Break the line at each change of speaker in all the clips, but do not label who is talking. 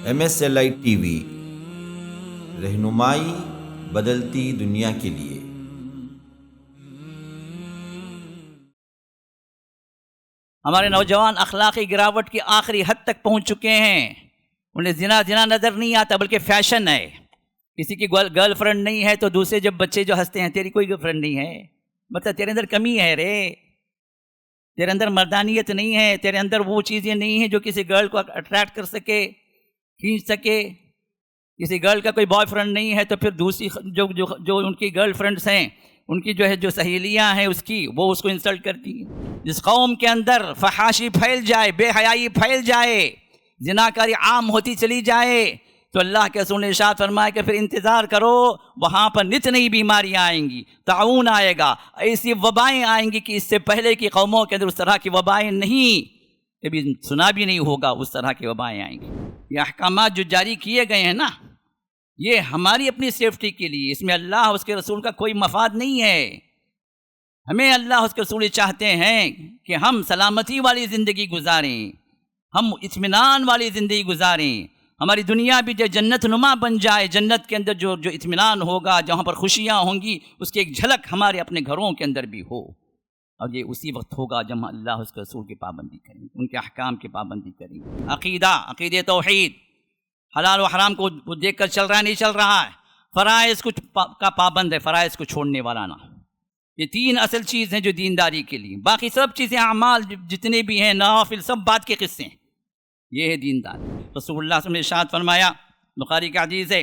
MSLI TV، رہنمائی بدلتی دنیا کے لیے۔
ہمارے نوجوان اخلاقی گراوٹ کی آخری حد تک پہنچ چکے ہیں۔ انہیں زنا نظر نہیں آتا بلکہ فیشن ہے۔ کسی کی گرل فرینڈ نہیں ہے تو دوسرے جب بچے جو ہنستے ہیں تیری کوئی گرل فرینڈ نہیں ہے، مطلب تیرے اندر کمی ہے رے، تیرے اندر مردانیت نہیں ہے، تیرے اندر وہ چیزیں نہیں ہیں جو کسی گرل کو اٹریکٹ کر سکے، کھینچ سکے۔ کسی گرل کا کوئی بوائے فرینڈ نہیں ہے تو پھر دوسری جو ان کی گرل فرینڈس ہیں، ان کی جو سہیلیاں ہیں اس کی، وہ اس کو انسلٹ کرتی ہیں۔ جس قوم کے اندر فحاشی پھیل جائے، بے حیائی پھیل جائے، زناکاری عام ہوتی چلی جائے، تو اللہ کے رسول نے ارشاد فرمایا کہ پھر انتظار کرو، وہاں پر نت نئی بیماریاں آئیں گی، طاعون آئے گا، ایسی وبائیں آئیں گی کہ اس سے پہلے کی قوموں کے اندر اس طرح کی وبائیں نہیں، کبھی سنا بھی نہیں ہوگا، اس طرح کی وبائیں آئیں گی۔ یہ احکامات جو جاری کیے گئے ہیں نا، یہ ہماری اپنی سیفٹی کے لیے، اس میں اللہ اور اس کے رسول کا کوئی مفاد نہیں ہے۔ ہمیں اللہ اور اس کے رسول چاہتے ہیں کہ ہم سلامتی والی زندگی گزاریں، ہم اطمینان والی زندگی گزاریں، ہماری دنیا بھی جو جنت نما بن جائے، جنت کے اندر جو اطمینان ہوگا، جہاں پر خوشیاں ہوں گی، اس کی ایک جھلک ہمارے اپنے گھروں کے اندر بھی ہو۔ اور یہ اسی وقت ہوگا جب ہم اللہ اور اس کے رسول کی پابندی کریں گے، ان کے احکام کی پابندی کریں گے۔ عقیدہ توحید، حلال و حرام کو دیکھ کر چل رہا ہے، نہیں چل رہا ہے، فرائض کا پابند ہے، فرائض کو چھوڑنے والا نہ۔ یہ تین اصل چیز ہیں جو دینداری کے لیے، باقی سب چیزیں اعمال جتنے بھی ہیں، نوافل، سب بات کے قصے ہیں۔ یہ ہے دیندار۔ رسول اللہ صلی اللہ علیہ وسلم نے ارشاد فرمایا، بخاری کا حدیث ہے،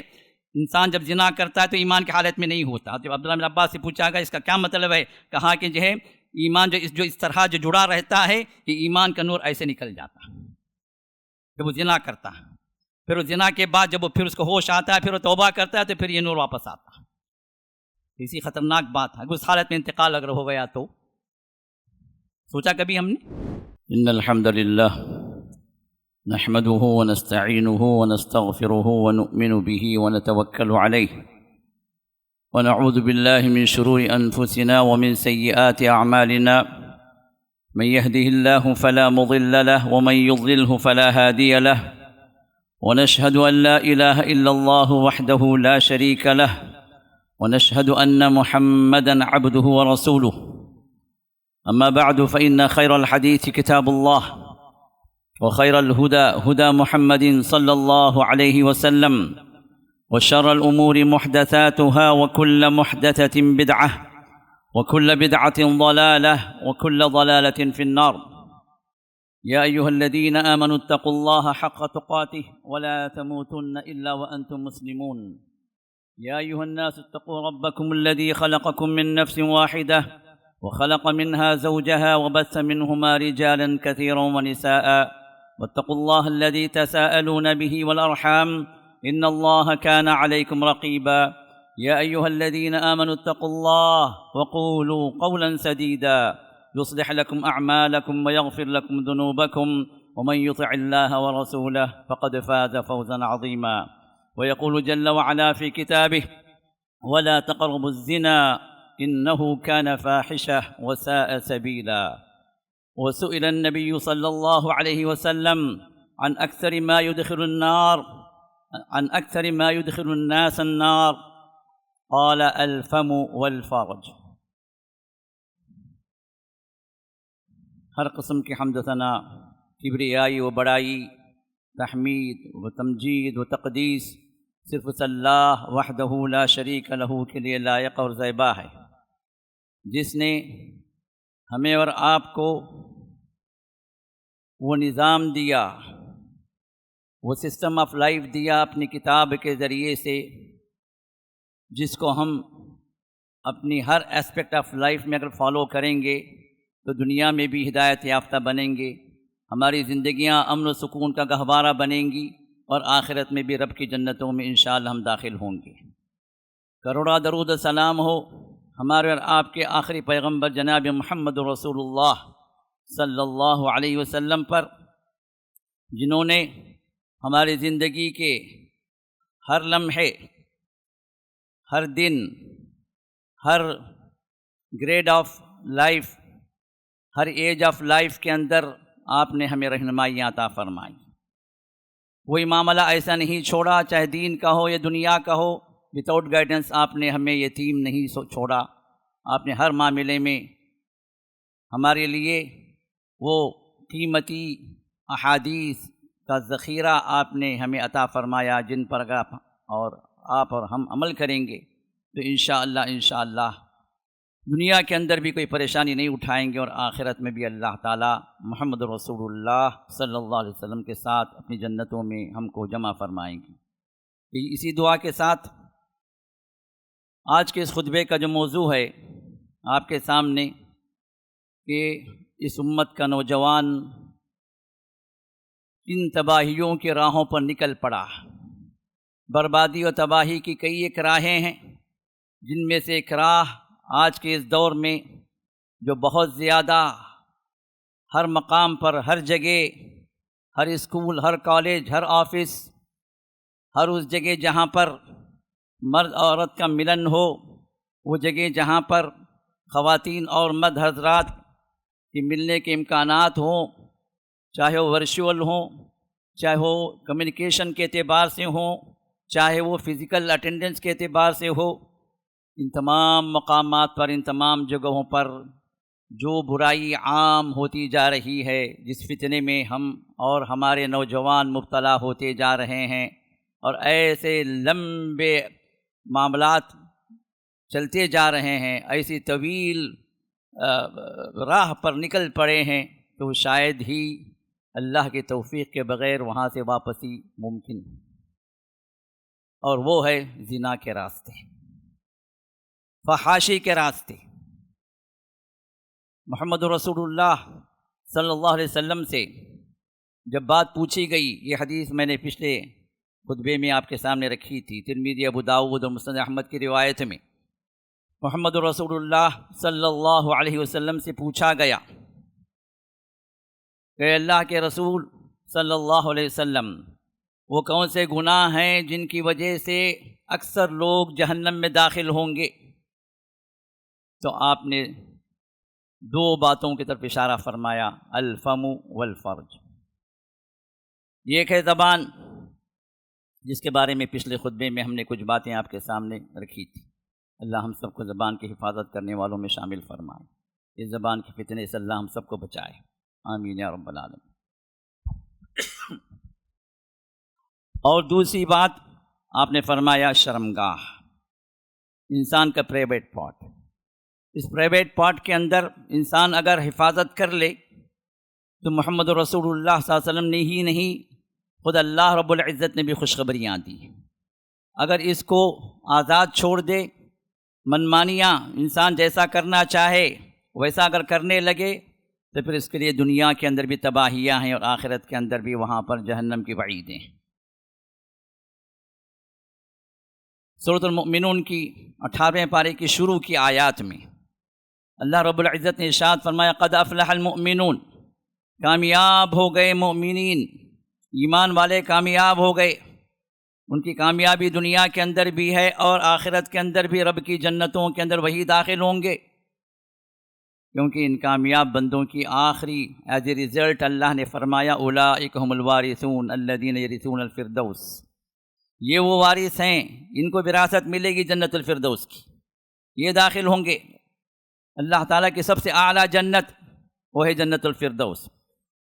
انسان جب زنا کرتا ہے تو ایمان کی حالت میں نہیں ہوتا۔ جب عبداللہ بن عباس سے پوچھا گیا اس کا کیا مطلب ہے، کہا کہ جو ہے ایمان جو اس طرح جو جڑا رہتا ہے، یہ ایمان کا نور ایسے نکل جاتا ہے جب وہ زنا کرتا ہے، پھر وہ زنا کے بعد جب وہ پھر اس کو ہوش آتا ہے، پھر وہ توبہ کرتا ہے، تو پھر یہ نور واپس آتا ہے۔ اسی خطرناک بات ہے، اس حالت میں انتقال اگر ہو گیا تو سوچا کبھی ہم نے؟ ان الحمد للہ نحمده ونستعینه ونستغفره ونؤمن به ونتوکل علیہ ونعوذ باللہ من شرور انفسنا ومن سیئات اعمالنا، من يهده الله فلا مضل له ومن يضلله فلا هادي له، ونشهد ان لا اله الا الله وحده لا شريك له، ونشهد ان محمدا عبده ورسوله، اما بعد فان خير الحديث كتاب الله، وخير الهدى هدى محمد صلى الله عليه وسلم، وشر الامور محدثاتها وكل محدثة بدعة وكل بدعة ضلالة وكل ضلالة في النار۔ يا أيها الذين آمنوا اتقوا الله حق تقاته ولا تموتن إلا وأنتم مسلمون۔ يا أيها الناس اتقوا ربكم الذي خلقكم من نفس واحدة وخلق منها زوجها وبث منهما رجالا كثيرا ونساء، واتقوا الله الذي تساءلون به والأرحام إن الله كان عليكم رقيبا۔ يا أيها الذين آمنوا اتقوا الله وقولوا قولا سديدا يصلح لكم أعمالكم ويغفر لكم ذنوبكم، ومن يطع الله ورسوله فقد فاز فوزا عظيما۔ ويقول جل وعلا في كتابه: ولا تقربوا الزنا إنه كان فاحشة وساء سبيلا۔ وسئل النبي صلى الله عليه وسلم عن أكثر ما يدخل الناس النار، قال الفم والفرج۔ ہر قسم کی حمد و ثنا، کبریائی و بڑائی، تحمید و تمجید و تقدیس صرف اس اللہ وحدہ لا شریک لہ کے لیے لائق اور زیبا ہے، جس نے ہمیں اور آپ کو وہ نظام دیا، وہ سسٹم آف لائف دیا اپنی کتاب کے ذریعے سے، جس کو ہم اپنی ہر اسپیکٹ آف لائف میں اگر فالو کریں گے تو دنیا میں بھی ہدایت یافتہ بنیں گے، ہماری زندگیاں امن و سکون کا گہوارہ بنیں گی، اور آخرت میں بھی رب کی جنتوں میں انشاءاللہ ہم داخل ہوں گے۔ کروڑا درود و سلام ہو ہمارے اور آپ کے آخری پیغمبر جناب محمد رسول اللہ صلی اللہ علیہ وسلم پر، جنہوں نے ہماری زندگی کے ہر لمحے، ہر دن، ہر گریڈ آف لائف، ہر ایج آف لائف کے اندر آپ نے ہمیں رہنمائیاں عطا فرمائی۔ کوئی معاملہ ایسا نہیں چھوڑا، چاہے دین کا ہو یا دنیا کا ہو، وداؤٹ گائیڈنس آپ نے ہمیں یتیم نہیں چھوڑا۔ آپ نے ہر معاملے میں ہمارے لیے وہ قیمتی احادیث کا ذخیرہ آپ نے ہمیں عطا فرمایا، جن پر اگر آپ اور ہم عمل کریں گے تو انشاءاللہ دنیا کے اندر بھی کوئی پریشانی نہیں اٹھائیں گے، اور آخرت میں بھی اللہ تعالی محمد رسول اللہ صلی اللہ علیہ وسلم کے ساتھ اپنی جنتوں میں ہم کو جمع فرمائیں گے۔ اسی دعا کے ساتھ آج کے اس خطبے کا جو موضوع ہے آپ کے سامنے کہ اس امت کا نوجوان کن تباہیوں کی راہوں پر نکل پڑا۔ بربادی و تباہی کی کئی ایک راہیں ہیں، جن میں سے ایک راہ آج کے اس دور میں جو بہت زیادہ ہر مقام پر، ہر جگہ، ہر اسکول، ہر کالج، ہر آفس، ہر اس جگہ جہاں پر مرد عورت کا ملن ہو، وہ جگہ جہاں پر خواتین اور مرد حضرات کے ملنے کے امکانات ہوں، چاہے وہ ورچوئل ہوں، چاہے وہ کمیونیکیشن کے اعتبار سے ہوں، چاہے وہ فزیکل اٹینڈنس کے اعتبار سے ہو، ان تمام مقامات پر، ان تمام جگہوں پر جو برائی عام ہوتی جا رہی ہے، جس فتنے میں ہم اور ہمارے نوجوان مبتلا ہوتے جا رہے ہیں، اور ایسے لمبے معاملات چلتے جا رہے ہیں، ایسی طویل راہ پر نکل پڑے ہیں، تو شاید ہی اللہ کی توفیق کے بغیر وہاں سے واپسی ممکن ہے، اور وہ ہے زنا کے راستے، فحاشی کے راستے۔ محمد رسول اللہ صلی اللہ علیہ وسلم سے جب بات پوچھی گئی، یہ حدیث میں نے پچھلے خطبے میں آپ کے سامنے رکھی تھی، ترمذی، ابو داؤد اور مسند احمد کی روایت میں محمد رسول اللہ صلی اللہ علیہ وسلم سے پوچھا گیا کہ اللہ کے رسول صلی اللہ علیہ وسلم، وہ کون سے گناہ ہیں جن کی وجہ سے اکثر لوگ جہنم میں داخل ہوں گے؟ تو آپ نے دو باتوں کی طرف اشارہ فرمایا، الفم والفرج۔ ایک ہے زبان، جس کے بارے میں پچھلے خطبے میں ہم نے کچھ باتیں آپ کے سامنے رکھی تھی۔ اللہ ہم سب کو زبان کی حفاظت کرنے والوں میں شامل فرمائے، اس زبان کے فتنے سے اللہ ہم سب کو بچائے، آمین یا رب العالمین۔ اور دوسری بات آپ نے فرمایا شرمگاہ، انسان کا پرائیویٹ پارٹ۔ اس پرائیویٹ پارٹ کے اندر انسان اگر حفاظت کر لے تو محمد رسول اللہ صلی اللہ علیہ وسلم نے ہی نہیں، خود اللہ رب العزت نے بھی خوشخبریاں دی۔ اگر اس کو آزاد چھوڑ دے، منمانیاں انسان جیسا کرنا چاہے ویسا اگر کرنے لگے، تو پھر اس کے لیے دنیا کے اندر بھی تباہیاں ہیں، اور آخرت کے اندر بھی وہاں پر جہنم کی وعیدیں ہیں۔ سورۃ المؤمنون کی 18ویں پارے کی شروع کی آیات میں اللہ رب العزت نے ارشاد فرمایا، قد افلح المؤمنون، کامیاب ہو گئے مومنین، ایمان والے کامیاب ہو گئے، ان کی کامیابی دنیا کے اندر بھی ہے اور آخرت کے اندر بھی، رب کی جنتوں کے اندر وہی داخل ہوں گے، کیونکہ ان کامیاب بندوں کی آخری ایز اے رزلٹ اللہ نے فرمایا، اولئک هم الوارثون الذین یرثون الفردوس، یہ وہ وارث ہیں ان کو وراثت ملے گی جنت الفردوس کی، یہ داخل ہوں گے۔ اللہ تعالیٰ کی سب سے اعلیٰ جنت وہ ہے جنت الفردوس۔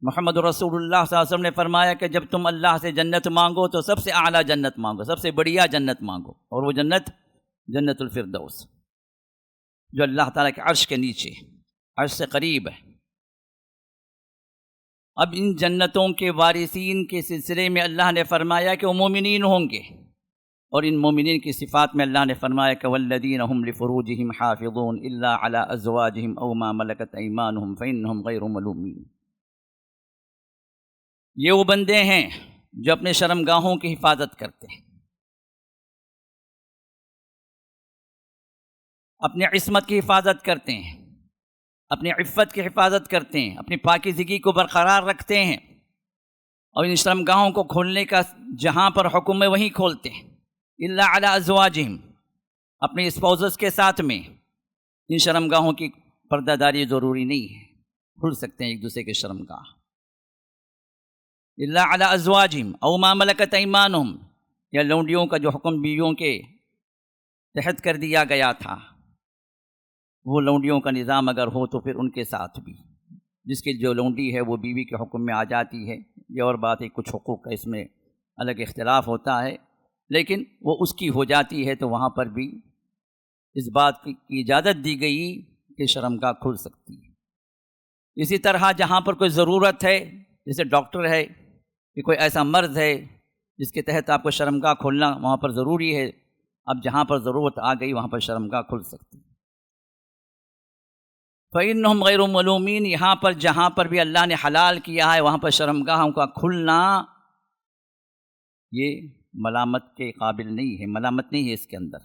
محمد رسول اللہ صلی اللہ علیہ وسلم نے فرمایا کہ جب تم اللہ سے جنت مانگو تو سب سے اعلیٰ جنت مانگو، سب سے بڑھیا جنت مانگو، اور وہ جنت جنت الفردوس، جو اللہ تعالیٰ کے عرش کے نیچے، عرش سے قریب ہے۔ اب ان جنتوں کے وارثین کے سلسلے میں اللہ نے فرمایا کہ وہ مومنین ہوں گے، اور ان مومنین کی صفات میں اللہ نے فرمایا کہ والذین هم لفروجهم حافظون الا علی ازواجهم او ما ملکت ایمانهم فانهم غیر ملومین، یہ وہ بندے ہیں جو اپنے شرمگاہوں کی حفاظت کرتے ہیں، اپنی عصمت کی حفاظت کرتے ہیں، اپنی عفت کی حفاظت کرتے ہیں، اپنی پاکیزگی کو برقرار رکھتے ہیں، اور ان شرمگاہوں کو کھولنے کا جہاں پر حکم ہے وہیں کھولتے ہیں۔ الا علی ازواجہم، اپنے اسپاؤزز کے ساتھ میں ان شرمگاہوں کی پردہ داری ضروری نہیں ہے، کھل سکتے ہیں ایک دوسرے کے شرمگاہ۔ الا علی ازواجہم او ما ملکت ایمانہم، یا لونڈیوں کا جو حکم بیویوں کے تحت کر دیا گیا تھا، وہ لونڈیوں کا نظام اگر ہو تو پھر ان کے ساتھ بھی، جس کی جو لونڈی ہے وہ بیوی کے حکم میں آ جاتی ہے، یہ اور بات ہے، کچھ حقوق کا اس میں الگ اختلاف ہوتا ہے، لیکن وہ اس کی ہو جاتی ہے تو وہاں پر بھی اس بات کی اجازت دی گئی کہ شرمگاہ کھل سکتی ہے۔ اسی طرح جہاں پر کوئی ضرورت ہے، جیسے ڈاکٹر ہے کہ کوئی ایسا مرض ہے جس کے تحت آپ کو شرمگاہ کھولنا وہاں پر ضروری ہے، اب جہاں پر ضرورت آ گئی وہاں پر شرمگاہ کھل سکتی ہے۔ فَإِنَّهُمْ غَيْرُ مَلُومِينَ، یہاں پر جہاں پر بھی اللہ نے حلال کیا ہے وہاں پر شرمگاہوں کا کھلنا یہ ملامت کے قابل نہیں ہے، ملامت نہیں ہے، اس کے اندر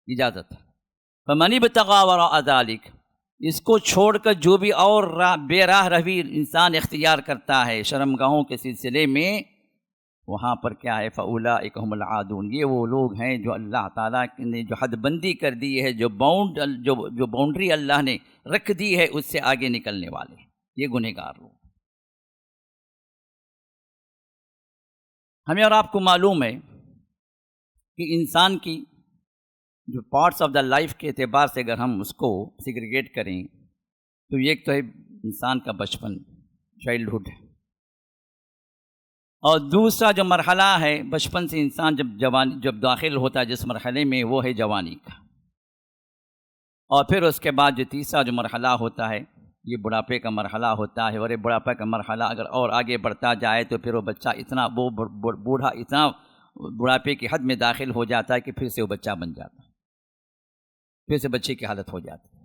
اجازت ہے۔ فَمَنِ ابْتَغَىٰ وَرَاءَ ذَلِكَ، اس کو چھوڑ کر جو بھی اور بے راہ روی انسان اختیار کرتا ہے شرمگاہوں کے سلسلے میں، وہاں پر کیا ہے، فَأُولَٰئِكَ هُمُ الْعَادُونَ، یہ وہ لوگ ہیں جو اللہ تعالیٰ نے جو حد بندی کر دی ہے، جو باؤنڈری اللہ نے رکھ دی ہے اس سے آگے نکلنے والے، یہ گنہگار لوگ۔ ہمیں اور آپ کو معلوم ہے کہ انسان کی جو پارٹس آف دا لائف کے اعتبار سے اگر ہم اس کو سیگریگیٹ کریں تو ایک تو ہے انسان کا بچپن، چائلڈہڈ، اور دوسرا جو مرحلہ ہے بچپن سے انسان جب داخل ہوتا ہے جس مرحلے میں، وہ ہے جوانی کا، اور پھر اس کے بعد جو تیسرا جو مرحلہ ہوتا ہے یہ بڑھاپے کا مرحلہ ہوتا ہے، اور یہ بڑھاپے کا مرحلہ اگر اور آگے بڑھتا جائے تو پھر وہ بچہ اتنا بوڑھا اتنا بڑھاپے کی حد میں داخل ہو جاتا ہے کہ پھر سے وہ بچہ بن جاتا ہے، پھر سے بچے کی حالت ہو جاتی ہے۔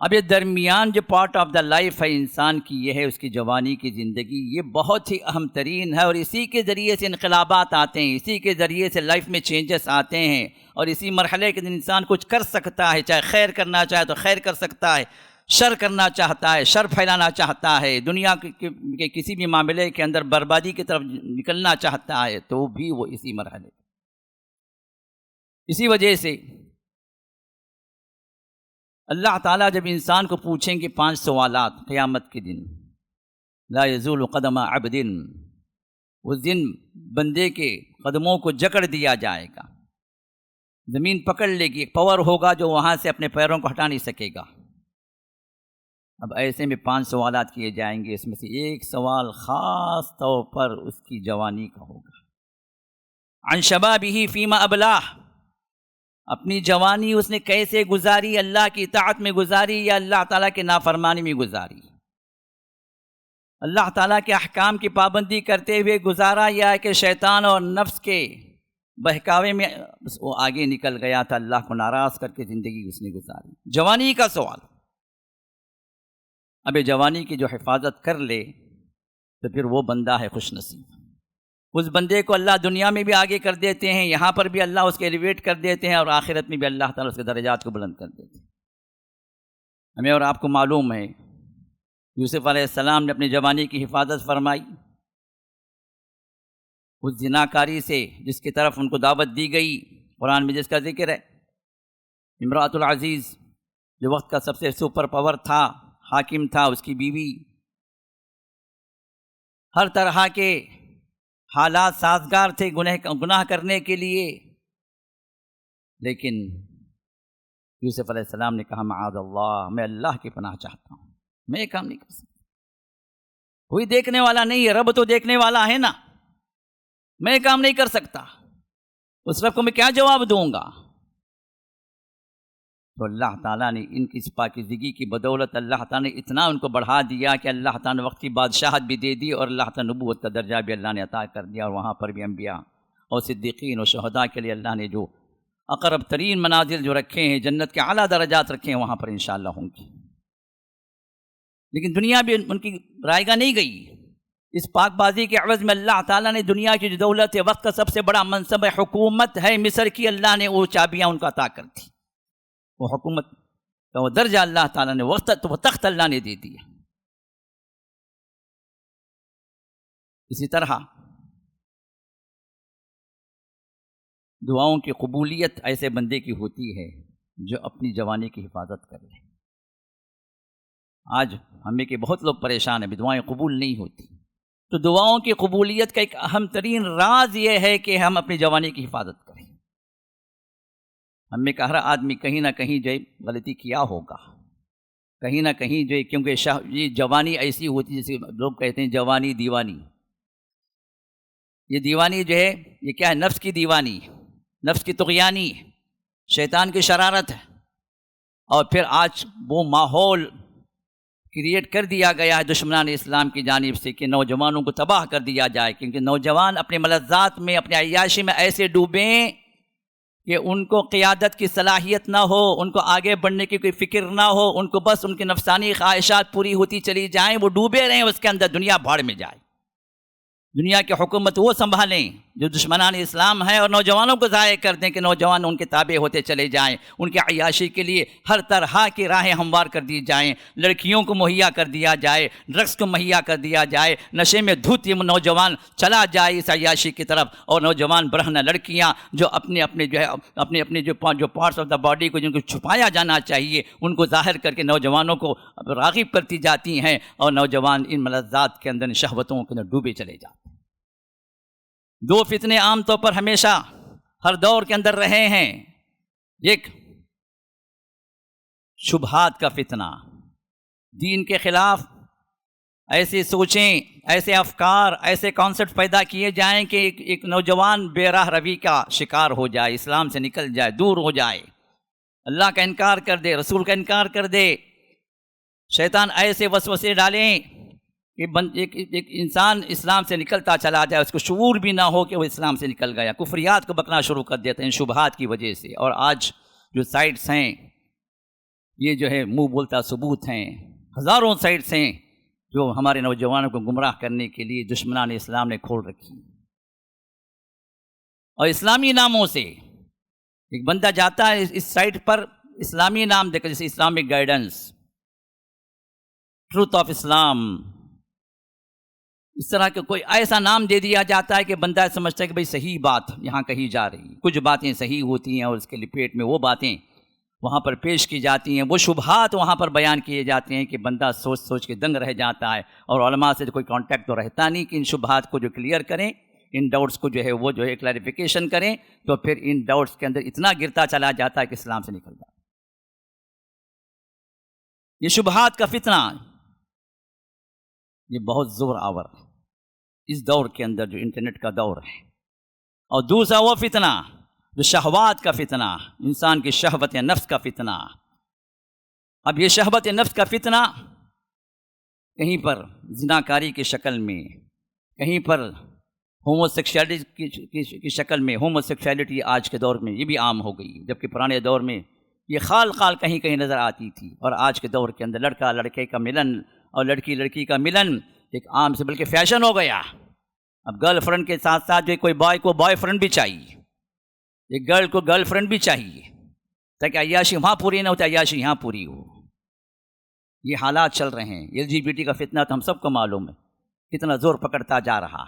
اب یہ درمیان جو پارٹ آف دا لائف ہے انسان کی، یہ ہے اس کی جوانی کی زندگی، یہ بہت ہی اہم ترین ہے، اور اسی کے ذریعے سے انقلابات آتے ہیں، اسی کے ذریعے سے لائف میں چینجز آتے ہیں، اور اسی مرحلے کے انسان کچھ کر سکتا ہے، چاہے خیر کرنا چاہے تو خیر کر سکتا ہے، شر کرنا چاہتا ہے شر پھیلانا چاہتا ہے، دنیا کے کسی بھی معاملے کے اندر بربادی کی طرف نکلنا چاہتا ہے تو بھی وہ اسی مرحلے۔ اسی وجہ سے اللہ تعالیٰ جب انسان کو پوچھیں گے 5 سوالات قیامت کے دن، لا یزول قدم عبد، اس دن بندے کے قدموں کو جکڑ دیا جائے گا، زمین پکڑ لے گی، ایک پاور ہوگا جو وہاں سے اپنے پیروں کو ہٹا نہیں سکے گا۔ اب ایسے میں 5 سوالات کیے جائیں گے، اس میں سے ایک سوال خاص طور پر اس کی جوانی کا ہوگا، عن شبابہ فیما ابلاہ، اپنی جوانی اس نے کیسے گزاری، اللہ کی اطاعت میں گزاری یا اللہ تعالیٰ کے نافرمانی میں گزاری، اللہ تعالیٰ کے احکام کی پابندی کرتے ہوئے گزارا یا کہ شیطان اور نفس کے بہکاوے میں وہ آگے نکل گیا تھا، اللہ کو ناراض کر کے زندگی اس نے گزاری۔ جوانی کا سوال، اب جوانی کی جو حفاظت کر لے تو پھر وہ بندہ ہے خوش نصیب، اس بندے کو اللہ دنیا میں بھی آگے کر دیتے ہیں، یہاں پر بھی اللہ اس کے ایلیویٹ کر دیتے ہیں، اور آخرت میں بھی اللہ تعالیٰ اس کے درجات کو بلند کر دیتے ہیں۔ ہمیں اور آپ کو معلوم ہے یوسف علیہ السلام نے اپنی جوانی کی حفاظت فرمائی، اس زناکاری سے جس کی طرف ان کو دعوت دی گئی، قرآن میں جس کا ذکر ہے، امراۃ العزیز جو وقت کا سب سے سپر پاور تھا، حاکم تھا، اس کی بیوی، ہر طرح کے حالات سازگار تھے گناہ کرنے کے لیے، لیکن یوسف علیہ السلام نے کہا معاذ اللہ، میں اللہ کی پناہ چاہتا ہوں، میں یہ کام نہیں کر سکتا، کوئی دیکھنے والا نہیں ہے، رب تو دیکھنے والا ہے نا، میں یہ کام نہیں کر سکتا، اس رب کو میں کیا جواب دوں گا؟ تو اللہ تعالیٰ نے ان کی اس پاکیزگی کی بدولت اللہ تعالیٰ نے اتنا ان کو بڑھا دیا کہ اللہ تعالیٰ نے وقت کی بادشاہت بھی دے دی، اور اللہ تعالیٰ نبوت کا درجہ بھی اللہ نے عطا کر دیا، اور وہاں پر بھی انبیاء اور صدیقین اور شہداء کے لیے اللہ نے جو اقرب ترین منازل جو رکھے ہیں، جنت کے اعلیٰ درجات رکھے ہیں، وہاں پر انشاءاللہ ہوں گی۔ لیکن دنیا بھی ان کی رائے گاہ نہیں گئی، اس پاک بازی کے عوض میں اللہ تعالیٰ نے دنیا کی جو دولت ہے، وقت کا سب سے بڑا منصب حکومت ہے مصر کی، اللہ نے وہ چابیاں ان کو عطا کر دی، وہ حکومت کا وہ درجہ اللہ تعالیٰ نے، وہ تخت اللہ نے دے دیا۔ اسی طرح دعاؤں کی قبولیت ایسے بندے کی ہوتی ہے جو اپنی جوانی کی حفاظت کر لے۔ آج ہمیں کہ بہت لوگ پریشان ہیں، دعائیں قبول نہیں ہوتی، تو دعاؤں کی قبولیت کا ایک اہم ترین راز یہ ہے کہ ہم اپنی جوانی کی حفاظت کریں۔ ہم میں کا ہر آدمی کہیں نہ کہیں جو ہے غلطی کیا ہوگا، کہیں نہ کہیں جو ہے، کیونکہ یہ جوانی ایسی ہوتی ہے جیسے لوگ کہتے ہیں جوانی دیوانی۔ یہ دیوانی جو ہے یہ کیا ہے؟ نفس کی دیوانی، نفس کی طغیانی، شیطان کی شرارت ہے۔ اور پھر آج وہ ماحول کریٹ کر دیا گیا ہے دشمنان اسلام کی جانب سے کہ نوجوانوں کو تباہ کر دیا جائے، کیونکہ نوجوان اپنے ملذات میں، اپنے عیاشی میں ایسے ڈوبیں کہ ان کو قیادت کی صلاحیت نہ ہو، ان کو آگے بڑھنے کی کوئی فکر نہ ہو، ان کو بس ان کی نفسانی خواہشات پوری ہوتی چلی جائیں، وہ ڈوبے رہیں اس کے اندر، دنیا بھاڑ میں جائے۔ دنیا کی حکومت وہ سنبھالیں جو دشمنان اسلام ہے، اور نوجوانوں کو ضائع کر دیں کہ نوجوان ان کے تابع ہوتے چلے جائیں، ان کے عیاشی کے لیے ہر طرح کی راہیں ہموار کر دی جائیں، لڑکیوں کو مہیا کر دیا جائے، ڈرگس کو مہیا کر دیا جائے، نشے میں دھت یہ نوجوان چلا جائے اس عیاشی کی طرف، اور نوجوان برہنہ لڑکیاں جو اپنے جو ہے اپنے جو پارٹس آف دا باڈی کو جن کو چھپایا جانا چاہیے ان کو ظاہر کر کے نوجوانوں کو راغب کرتی جاتی ہیں، اور نوجوان ان ملذات کے اندر، شہوتوں کے اندر ڈوبے چلے جاتے ہیں۔ دو فتنے عام طور پر ہمیشہ ہر دور کے اندر رہے ہیں، ایک شبہات کا فتنہ، دین کے خلاف ایسی سوچیں، ایسے افکار، ایسے کانسیپٹ پیدا کیے جائیں کہ ایک نوجوان بے راہ روی کا شکار ہو جائے، اسلام سے نکل جائے، دور ہو جائے، اللہ کا انکار کر دے، رسول کا انکار کر دے۔ شیطان ایسے وسوسے ڈالیں کہ ایک انسان اسلام سے نکلتا چلا جائے، اس کو شعور بھی نہ ہو کہ وہ اسلام سے نکل گیا، کفریات کو بکنا شروع کر دیتے ہیں شبہات کی وجہ سے۔ اور آج جو سائٹس ہیں یہ جو ہے منہ بولتا ثبوت ہیں، ہزاروں سائٹس ہیں جو ہمارے نوجوانوں کو گمراہ کرنے کے لیے دشمنان اسلام نے کھول رکھی، اور اسلامی ناموں سے ایک بندہ جاتا ہے اس سائٹ پر، اسلامی نام دے کر، جیسے اسلامک گائیڈنس، ٹروتھ آف اسلام، اس طرح کے کوئی ایسا نام دے دیا جاتا ہے کہ بندہ سمجھتا ہے کہ بھئی صحیح بات یہاں کہی جا رہی ہے، کچھ باتیں صحیح ہوتی ہیں اور اس کے لپیٹ میں وہ باتیں وہاں پر پیش کی جاتی ہیں، وہ شبہات وہاں پر بیان کیے جاتے ہیں کہ بندہ سوچ سوچ کے دنگ رہ جاتا ہے، اور علماء سے کوئی کانٹیکٹ تو رہتا نہیں کہ ان شبہات کو جو کلیئر کریں، ان ڈاؤٹس کو جو ہے وہ جو ہے کلیریفیکیشن کریں، تو پھر ان ڈاؤٹس کے اندر اتنا گرتا چلا جاتا ہے کہ اسلام سے نکل جاتا ہے۔ یہ شبہات کا فتنہ یہ بہت زور آور ہے اس دور کے اندر جو انٹرنیٹ کا دور ہے۔ اور دوسرا وہ فتنہ جو شہوات کا فتنہ، انسان کی شہوت نفس کا فتنہ۔ اب یہ شہوت نفس کا فتنہ کہیں پر زناکاری کی شکل میں، کہیں پر ہومو سیکشولیٹی کی شکل میں، ہومو سیکشولیٹی آج کے دور میں یہ بھی عام ہو گئی، جبکہ پرانے دور میں یہ خال خال کہیں کہیں نظر آتی تھی، اور آج کے دور کے اندر لڑکا لڑکے کا ملن اور لڑکی لڑکی کا ملن ایک عام سے بلکہ فیشن ہو گیا۔ اب گرل فرینڈ کے ساتھ ساتھ جو کوئی بوائے کو بوائے فرینڈ بھی چاہیے، ایک گرل کو گرل فرینڈ بھی چاہیے، تاکہ عیاشی وہاں پوری نہ ہوتی، عیاشی یہاں پوری ہو۔ یہ حالات چل رہے ہیں۔ LGBT کا فتنہ تو ہم سب کو معلوم ہے کتنا زور پکڑتا جا رہا۔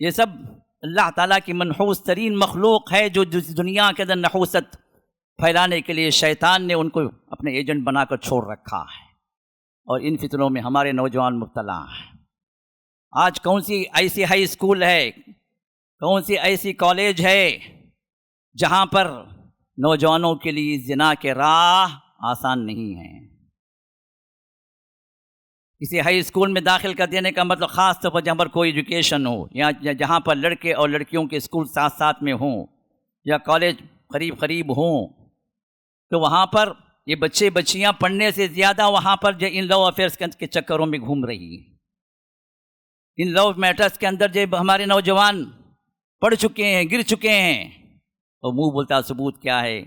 یہ سب اللہ تعالیٰ کی منحوس ترین مخلوق ہے، جو دنیا کے اندر نحوست پھیلانے کے لیے شیطان نے ان کو اپنے ایجنٹ بنا کر چھوڑ رکھا ہے، اور ان فتنوں میں ہمارے نوجوان مبتلا ہیں۔ آج کون سی ایسی ہائی اسکول ہے، کون سی ایسی کالج ہے جہاں پر نوجوانوں کے لیے زنا کے راہ آسان نہیں ہیں۔ کسی ہائی اسکول میں داخل کر دینے کا مطلب خاص طور پر جہاں پر کوئی ایجوکیشن ہو، یا جہاں پر لڑکے اور لڑکیوں کے اسکول ساتھ ساتھ میں ہوں، یا کالج قریب قریب ہوں، تو وہاں پر یہ بچے بچیاں پڑھنے سے زیادہ وہاں پر جو ان لو افیئرس کے چکروں میں گھوم رہی ہیں، ان لو میٹرز کے اندر جو ہمارے نوجوان پڑھ چکے ہیں، گر چکے ہیں، اور منہ بولتا ثبوت کیا ہے؟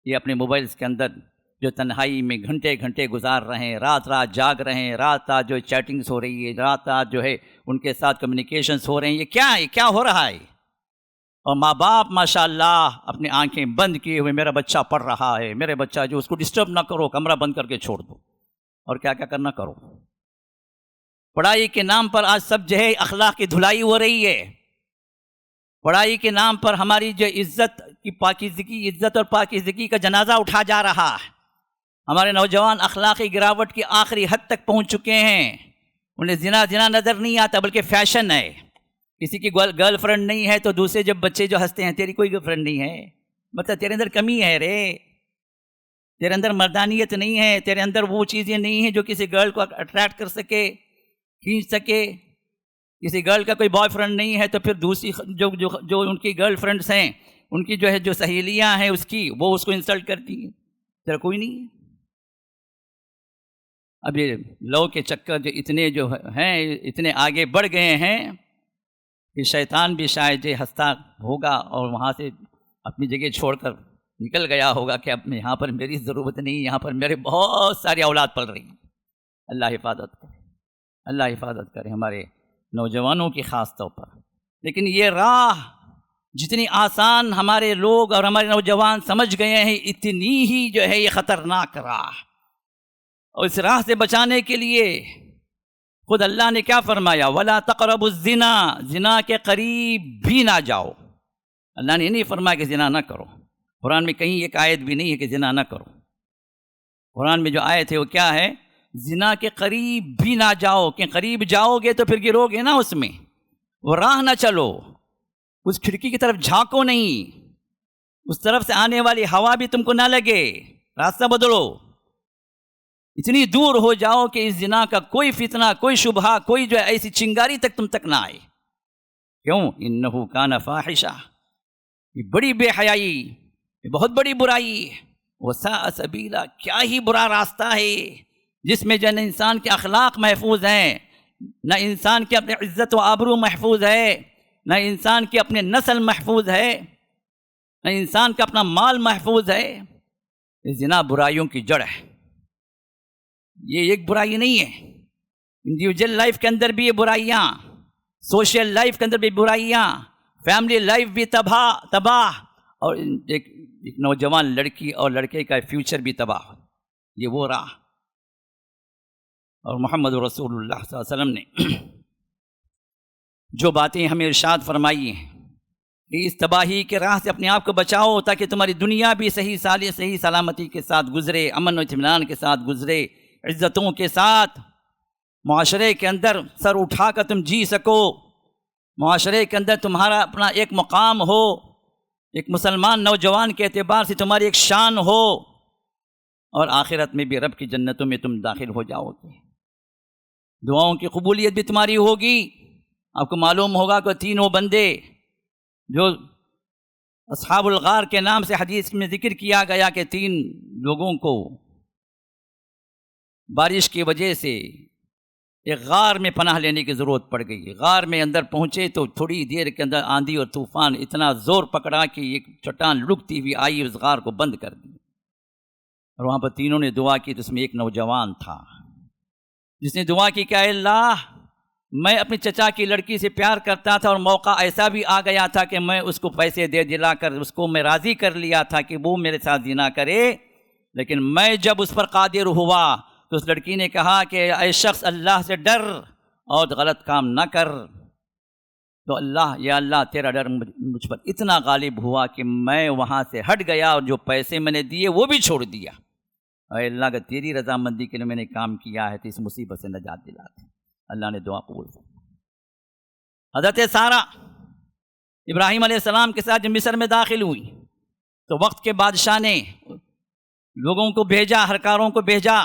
یہ اپنے موبائلز کے اندر جو تنہائی میں گھنٹے گھنٹے گزار رہے ہیں، رات رات جاگ رہے ہیں، رات رات جو چیٹنگز ہو رہی ہے، رات رات جو ہے ان کے ساتھ کمیونیکیشنز ہو رہے ہیں، یہ کیا ہے؟ کیا ہو رہا ہے؟ اور ماں باپ ماشاءاللہ اپنی آنکھیں بند کیے ہوئے، میرا بچہ پڑھ رہا ہے، میرے بچہ جو اس کو ڈسٹرب نہ کرو، کمرہ بند کر کے چھوڑ دو، اور کیا کیا کرنا کرو۔ پڑھائی کے نام پر آج سب جو ہے اخلاق کی دھلائی ہو رہی ہے۔ پڑھائی کے نام پر ہماری جو عزت کی پاکیزگی، عزت اور پاکیزگی کا جنازہ اٹھا جا رہا ہے۔ ہمارے نوجوان اخلاقی گراوٹ کی آخری حد تک پہنچ چکے ہیں، انہیں زنا زنا نظر نہیں آتا بلکہ فیشن ہے. کسی کی گرل فرینڈ نہیں ہے تو دوسرے جب بچے جو ہنستے ہیں تیری کوئی گرل فرینڈ نہیں ہے، مطلب تیرے اندر کمی ہے رے، تیرے اندر مردانیت نہیں ہے، تیرے اندر وہ چیزیں نہیں ہیں جو کسی گرل کو اٹریکٹ کر سکے، کھینچ سکے. کسی گرل کا کوئی بوائے فرینڈ نہیں ہے تو پھر دوسری جو ان کی گرل فرینڈس ہیں، ان کی جو سہیلیاں ہیں اس کی، وہ اس کو انسلٹ کرتی ہیں، تیرا کوئی نہیں ہے. اب یہ لو کے چکر جو اتنے جو ہیں اتنے آگے بڑھ گئے ہیں کہ شیطان بھی شاید یہ ہنستا ہوگا اور وہاں سے اپنی جگہ چھوڑ کر نکل گیا ہوگا کہ اب یہاں پر میری ضرورت نہیں، یہاں پر میرے بہت ساری اولاد پل رہی ہیں. اللہ حفاظت کرے، اللہ حفاظت کرے ہمارے نوجوانوں کی خاص طور پر. لیکن یہ راہ جتنی آسان ہمارے لوگ اور ہمارے نوجوان سمجھ گئے ہیں، اتنی ہی جو ہے یہ خطرناک راہ. اور اس راہ سے بچانے کے لیے خود اللہ نے کیا فرمایا؟ وَلَا تَقْرَبُوا الزِّنَا، زنا کے قریب بھی نہ جاؤ. اللہ نے یہ نہیں فرمایا کہ زنا نہ کرو. قرآن میں کہیں ایک آیت بھی نہیں ہے کہ زنا نہ کرو. قرآن میں جو آیت ہے وہ کیا ہے؟ زنا کے قریب بھی نہ جاؤ، کہ قریب جاؤ گے تو پھر گرو گے نا اس میں. وہ راہ نہ چلو، اس کھڑکی کی طرف جھانکو نہیں، اس طرف سے آنے والی ہوا بھی تم کو نہ لگے، راستہ بدلو. اتنی دور ہو جاؤ کہ اس زنا کا کوئی فتنہ، کوئی شبہہ، کوئی جو ایسی چنگاری تک تم تک نہ آئے. کیوں؟ انہ کان فاحشہ، یہ بڑی بے حیائی، یہ بہت بڑی برائی ہے. وساء سبیلا، کیا ہی برا راستہ ہے جس میں جو نہ انسان کے اخلاق محفوظ ہیں، نہ انسان کی اپنی عزت و آبرو محفوظ ہے، نہ انسان کی اپنے نسل محفوظ ہے، نہ انسان کا اپنا مال محفوظ ہے. یہ زنا برائیوں کی جڑ ہے. یہ ایک برائی نہیں ہے، انڈیویجول لائف کے اندر بھی یہ برائیاں، سوشل لائف کے اندر بھی برائیاں، فیملی لائف بھی تباہ اور ایک نوجوان لڑکی اور لڑکے کا فیوچر بھی تباہ. یہ وہ راہ. اور محمد رسول اللہ صلی اللہ علیہ وسلم نے جو باتیں ہمیں ارشاد فرمائی ہیں کہ اس تباہی کے راہ سے اپنے آپ کو بچاؤ تاکہ تمہاری دنیا بھی صحیح سلامتی کے ساتھ گزرے، امن و اطمینان کے ساتھ گزرے، عزتوں کے ساتھ معاشرے کے اندر سر اٹھا کر تم جی سکو، معاشرے کے اندر تمہارا اپنا ایک مقام ہو، ایک مسلمان نوجوان کے اعتبار سے تمہاری ایک شان ہو، اور آخرت میں بھی رب کی جنتوں میں تم داخل ہو جاؤ گے. دعاؤں کی قبولیت بھی تمہاری ہوگی. آپ کو معلوم ہوگا کہ تینوں بندے جو اصحاب الغار کے نام سے حدیث میں ذکر کیا گیا کہ 3 لوگوں کو بارش کی وجہ سے ایک غار میں پناہ لینے کی ضرورت پڑ گئی. غار میں اندر پہنچے تو تھوڑی دیر کے اندر آندھی اور طوفان اتنا زور پکڑا کہ ایک چٹان لڑکتی ہوئی آئی، اس غار کو بند کر دی. اور وہاں پر تینوں نے دعا کی تو اس میں ایک نوجوان تھا جس نے دعا کی کہ اے اللہ، میں اپنے چچا کی لڑکی سے پیار کرتا تھا اور موقع ایسا بھی آ گیا تھا کہ میں اس کو پیسے دے دلا کر اس کو میں راضی کر لیا تھا کہ وہ میرے ساتھ زنا کرے، لیکن میں جب اس پر قادر ہوا تو اس لڑکی نے کہا کہ اے شخص، اللہ سے ڈر اور غلط کام نہ کر. تو اللہ، یا اللہ تیرا ڈر مجھ پر اتنا غالب ہوا کہ میں وہاں سے ہٹ گیا اور جو پیسے میں نے دیے وہ بھی چھوڑ دیا. اے اللہ، اگر تیری رضامندی کے لیے میں نے کام کیا ہے تو اس مصیبت سے نجات دلا دے. اللہ نے دعا قبول کی. حضرت سارہ ابراہیم علیہ السلام کے ساتھ جب مصر میں داخل ہوئی تو وقت کے بادشاہ نے لوگوں کو بھیجا، ہرکاروں کو بھیجا،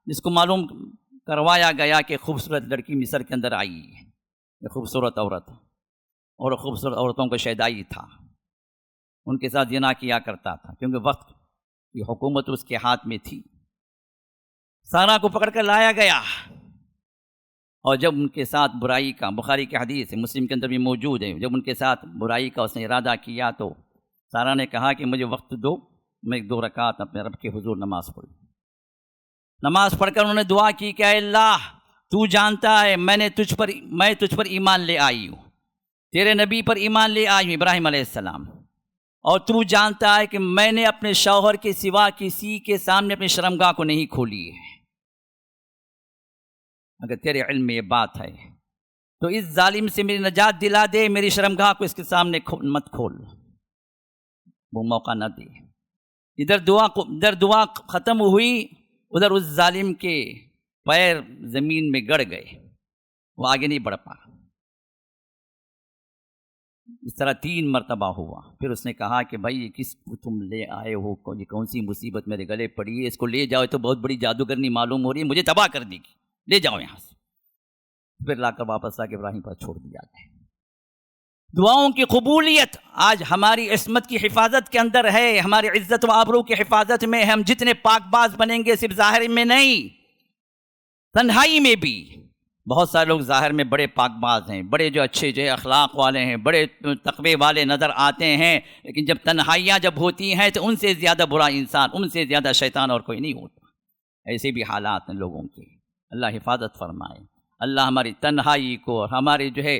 جس کو معلوم کروایا گیا کہ خوبصورت لڑکی مصر کے اندر آئی ہے. یہ خوبصورت عورت اور خوبصورت عورتوں کا شیدائی تھا، ان کے ساتھ زنا کیا کرتا تھا کیونکہ وقت کی حکومت اس کے ہاتھ میں تھی. سارہ کو پکڑ کر لایا گیا اور جب ان کے ساتھ برائی کا، بخاری کی حدیث ہے، مسلم کے اندر بھی موجود ہے، جب ان کے ساتھ برائی کا اس نے ارادہ کیا تو سارہ نے کہا کہ مجھے وقت دو، میں 2 رکعت اپنے رب کے حضور نماز پڑھوں. نماز پڑھ کر انہوں نے دعا کی کہ اے اللہ، تو جانتا ہے میں تجھ پر ایمان لے آئی ہوں، تیرے نبی پر ایمان لے آئی ہوں ابراہیم علیہ السلام، اور تو جانتا ہے کہ میں نے اپنے شوہر کے سوا کسی کے سامنے اپنی شرمگاہ کو نہیں کھولی ہے. اگر تیرے علم میں یہ بات ہے تو اس ظالم سے میری نجات دلا دے، میری شرمگاہ کو اس کے سامنے مت کھول، وہ موقع نہ دے. ادھر دعا ختم ہوئی، ادھر اس ظالم کے پیر زمین میں گڑ گئے. وہ آگے نہیں بڑھ پا. اس طرح 3 مرتبہ ہوا. پھر اس نے کہا کہ بھائی کس کو تم لے آئے ہو, یہ کون سی مصیبت میرے گلے پڑی ہے, اس کو لے جاؤ, تو بہت بڑی جادوگرنی معلوم ہو رہی ہے, مجھے تباہ کر دے گی, لے جاؤ یہاں سے. پھر لا کر واپس آ کے ابراہیم پر چھوڑ دیا گیا. دعاؤں کی قبولیت آج ہماری عصمت کی حفاظت کے اندر ہے, ہماری عزت و آبرو کی حفاظت میں. ہم جتنے پاک باز بنیں گے صرف ظاہر میں نہیں, تنہائی میں بھی. بہت سارے لوگ ظاہر میں بڑے پاک باز ہیں, بڑے جو اچھے جو اخلاق والے ہیں, بڑے تقوی والے نظر آتے ہیں, لیکن جب تنہائیاں جب ہوتی ہیں تو ان سے زیادہ برا انسان, ان سے زیادہ شیطان اور کوئی نہیں ہوتا. ایسے بھی حالات ہیں لوگوں کے. اللہ حفاظت فرمائے. اللہ ہماری تنہائی کو اور ہمارے جو ہے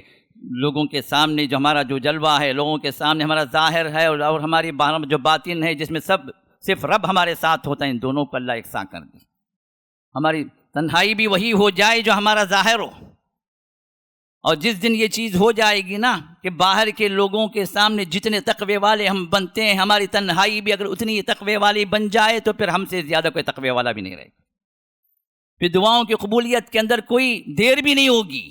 لوگوں کے سامنے جو ہمارا جو جلوہ ہے, لوگوں کے سامنے ہمارا ظاہر ہے, اور ہماری جو باطن ہے جس میں صرف رب ہمارے ساتھ ہوتا ہے, ان دونوں کو اللہ یکساں کر دے. ہماری تنہائی بھی وہی ہو جائے جو ہمارا ظاہر ہو. اور جس دن یہ چیز ہو جائے گی نا کہ باہر کے لوگوں کے سامنے جتنے تقوی والے ہم بنتے ہیں, ہماری تنہائی بھی اگر اتنی تقوی والی بن جائے تو پھر ہم سے زیادہ کوئی تقوی والا بھی نہیں رہے گا. پھر دعاؤں کی قبولیت کے اندر کوئی دیر بھی نہیں ہوگی.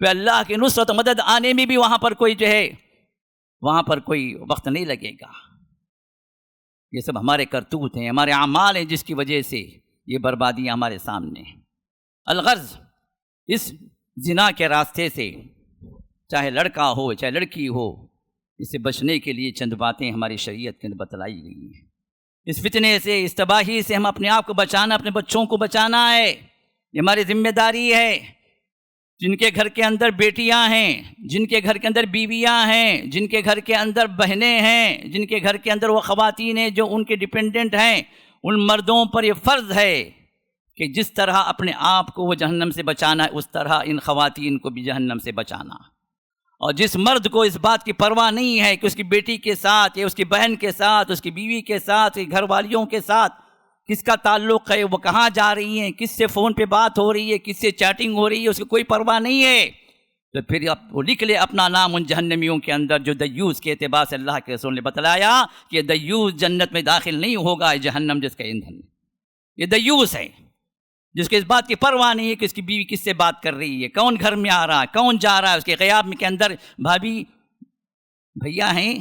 پھر اللہ کی نصرت و مدد آنے میں بھی وہاں پر کوئی جو ہے وہاں پر کوئی وقت نہیں لگے گا. یہ سب ہمارے کرتوت ہیں, ہمارے اعمال ہیں, جس کی وجہ سے یہ بربادیاں ہمارے سامنے ہیں. الغرض اس زنا کے راستے سے, چاہے لڑکا ہو چاہے لڑکی ہو, اس سے بچنے کے لیے چند باتیں ہماری شریعت کے اندر بتلائی گئی ہیں. اس فتنے سے, اس تباہی سے ہم اپنے آپ کو بچانا, اپنے بچوں کو بچانا ہے. یہ ہماری ذمہ داری ہے. جن کے گھر کے اندر بیٹیاں ہیں, جن کے گھر کے اندر بیویاں ہیں, جن کے گھر کے اندر بہنیں ہیں, جن کے گھر کے اندر وہ خواتین ہیں جو ان کے ڈپینڈنٹ ہیں, ان مردوں پر یہ فرض ہے کہ جس طرح اپنے آپ کو وہ جہنم سے بچانا ہے, اس طرح ان خواتین کو بھی جہنم سے بچانا. اور جس مرد کو اس بات کی پرواہ نہیں ہے کہ اس کی بیٹی کے ساتھ یا اس کی بہن کے ساتھ, اس کی بیوی کے ساتھ, گھر والیوں کے ساتھ کس کا تعلق ہے, وہ کہاں جا رہی ہیں, کس سے فون پہ بات ہو رہی ہے, کس سے چیٹنگ ہو رہی ہے, اس کی کوئی پرواہ نہیں ہے, تو پھر وہ لکھ لے اپنا نام ان جہنمیوں کے اندر جو دیوس کے اعتبار سے اللہ کے رسول نے بتلایا کہ دیوس جنت میں داخل نہیں ہوگا, جہنم جس کا ایندھن ہے. یہ دیوس ہے جس کو اس بات کی پرواہ نہیں ہے کہ اس کی بیوی کس سے بات کر رہی ہے, کون گھر میں آ رہا ہے, کون جا رہا ہے, اس کے غیاب کے اندر بھابھی بھیا ہیں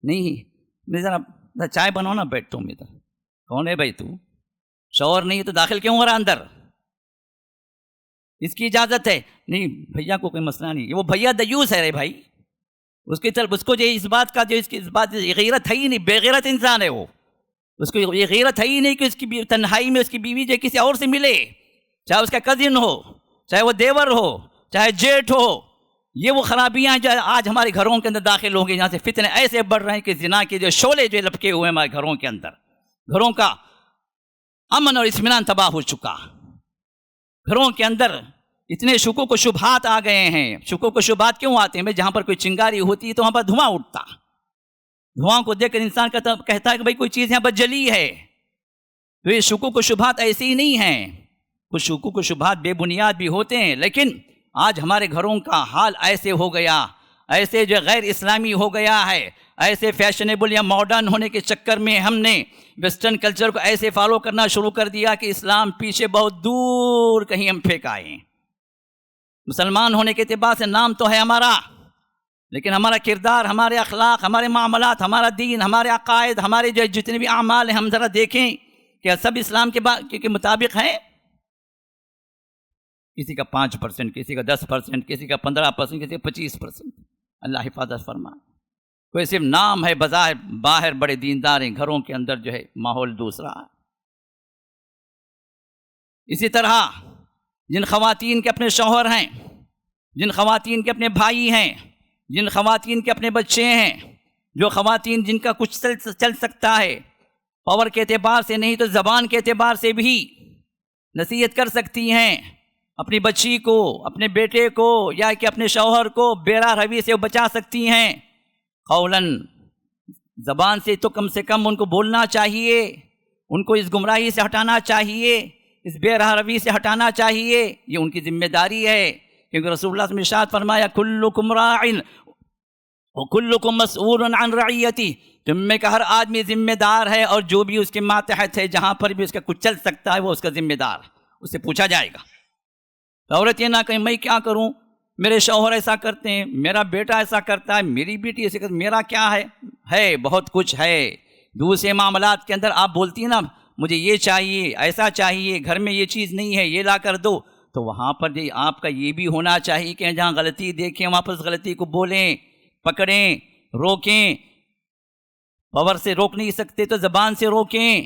نہیں, میں ذرا چائے بناؤ نا, بیٹھتا ہوں میں ادھر. کون ہے بھائی تو, شوہر نہیں ہے تو داخل کیوں ہو رہا اندر, اس کی اجازت ہے نہیں, بھیا کو کوئی مسئلہ نہیں. وہ بھیا دیوس ہے رے بھائی, اس کی طرف اس کو جو اس بات کا جو اس کی اس بات غیرت ہے ہی نہیں, بے غیرت انسان ہے وہ. اس کو یہ غیرت ہے ہی نہیں کہ اس کی تنہائی میں اس کی بیوی جو کسی اور سے ملے, چاہے اس کا کزن ہو, چاہے وہ دیور ہو, چاہے جیٹھ ہو. یہ وہ خرابیاں جو آج ہمارے گھروں کے اندر داخل ہوں گی, جہاں سے فتنے ایسے بڑھ رہے ہیں کہ زنا کے جو شعلے جو لپکے ہوئے ہیں ہمارے گھروں کے اندر, گھروں کا امن اور اطمینان تباہ ہو چکا. گھروں کے اندر اتنے شکوک و شبہات آ گئے ہیں. شکوک و شبہات کیوں آتے ہیں؟ جہاں پر کوئی چنگاری ہوتی ہے تو وہاں پر دھواں اٹھتا. دھواں کو دیکھ کر انسان کہتا ہے کہ بھائی کوئی چیز یہاں پر جلی ہے. تو یہ شکوک و شبہات ایسے ہی نہیں ہیں. کچھ شکوک و شبہات بے بنیاد بھی ہوتے ہیں, لیکن آج ہمارے گھروں کا حال ایسے ہو گیا, ایسے جو غیر اسلامی ہو گیا ہے, ایسے فیشنیبل یا ماڈرن ہونے کے چکر میں ہم نے ویسٹرن کلچر کو ایسے فالو کرنا شروع کر دیا کہ اسلام پیچھے بہت دور کہیں ہم پھینک آئے ہیں. مسلمان ہونے کے اعتبار سے نام تو ہے ہمارا, لیکن ہمارا کردار, ہمارے اخلاق, ہمارے معاملات, ہمارا دین, ہمارے عقائد, ہمارے جو جتنے بھی اعمال ہیں, ہم ذرا دیکھیں کہ سب اسلام کے مطابق ہیں. کسی کا 5%, کسی کا 10%, کسی کا 15%, کسی کا 25%. اللہ حفاظت فرمائے. کوئی صرف نام ہے, بظاہر باہر بڑے دیندار ہیں, گھروں کے اندر جو ہے ماحول دوسرا ہے. اسی طرح جن خواتین کے اپنے شوہر ہیں, جن خواتین کے اپنے بھائی ہیں, جن خواتین کے اپنے بچے ہیں, جو خواتین جن کا کچھ چل سکتا ہے, پاور کے اعتبار سے نہیں تو زبان کے اعتبار سے بھی نصیحت کر سکتی ہیں اپنی بچی کو, اپنے بیٹے کو, یا کہ اپنے شوہر کو بے راہ روی سے بچا سکتی ہیں. قولاً زبان سے کم ان کو بولنا چاہیے, ان کو اس گمراہی سے ہٹانا چاہیے, اس بے راہ روی سے ہٹانا چاہیے. یہ ان کی ذمہ داری ہے, کیونکہ رسول اللہ صلی اللہ علیہ وسلم نے ارشاد فرمایا کلکم راع وکلکم مسئول عن رعیتہ, تم میں کا ہر آدمی ذمہ دار ہے, اور جو بھی اس کے ماتحت ہے, جہاں پر بھی اس کا کچھ چل سکتا ہے, وہ اس کا ذمہ دار, اس سے پوچھا جائے گا. تو عورت یہ نہ کہیں میں کیا کروں، میرے شوہر ایسا کرتے ہیں، میرا بیٹا ایسا کرتا ہے، میری بیٹی ایسے کرتی، میرا کیا ہے بہت کچھ ہے۔ دوسرے معاملات کے اندر آپ بولتی ہیں نا مجھے یہ چاہیے، ایسا چاہیے، گھر میں یہ چیز نہیں ہے، یہ لا کر دو، تو وہاں پر آپ کا یہ بھی ہونا چاہیے کہ جہاں غلطی دیکھیں وہاں پر اس غلطی کو بولیں، پکڑیں، روکیں۔ پاور سے روک نہیں سکتے تو زبان سے روکیں۔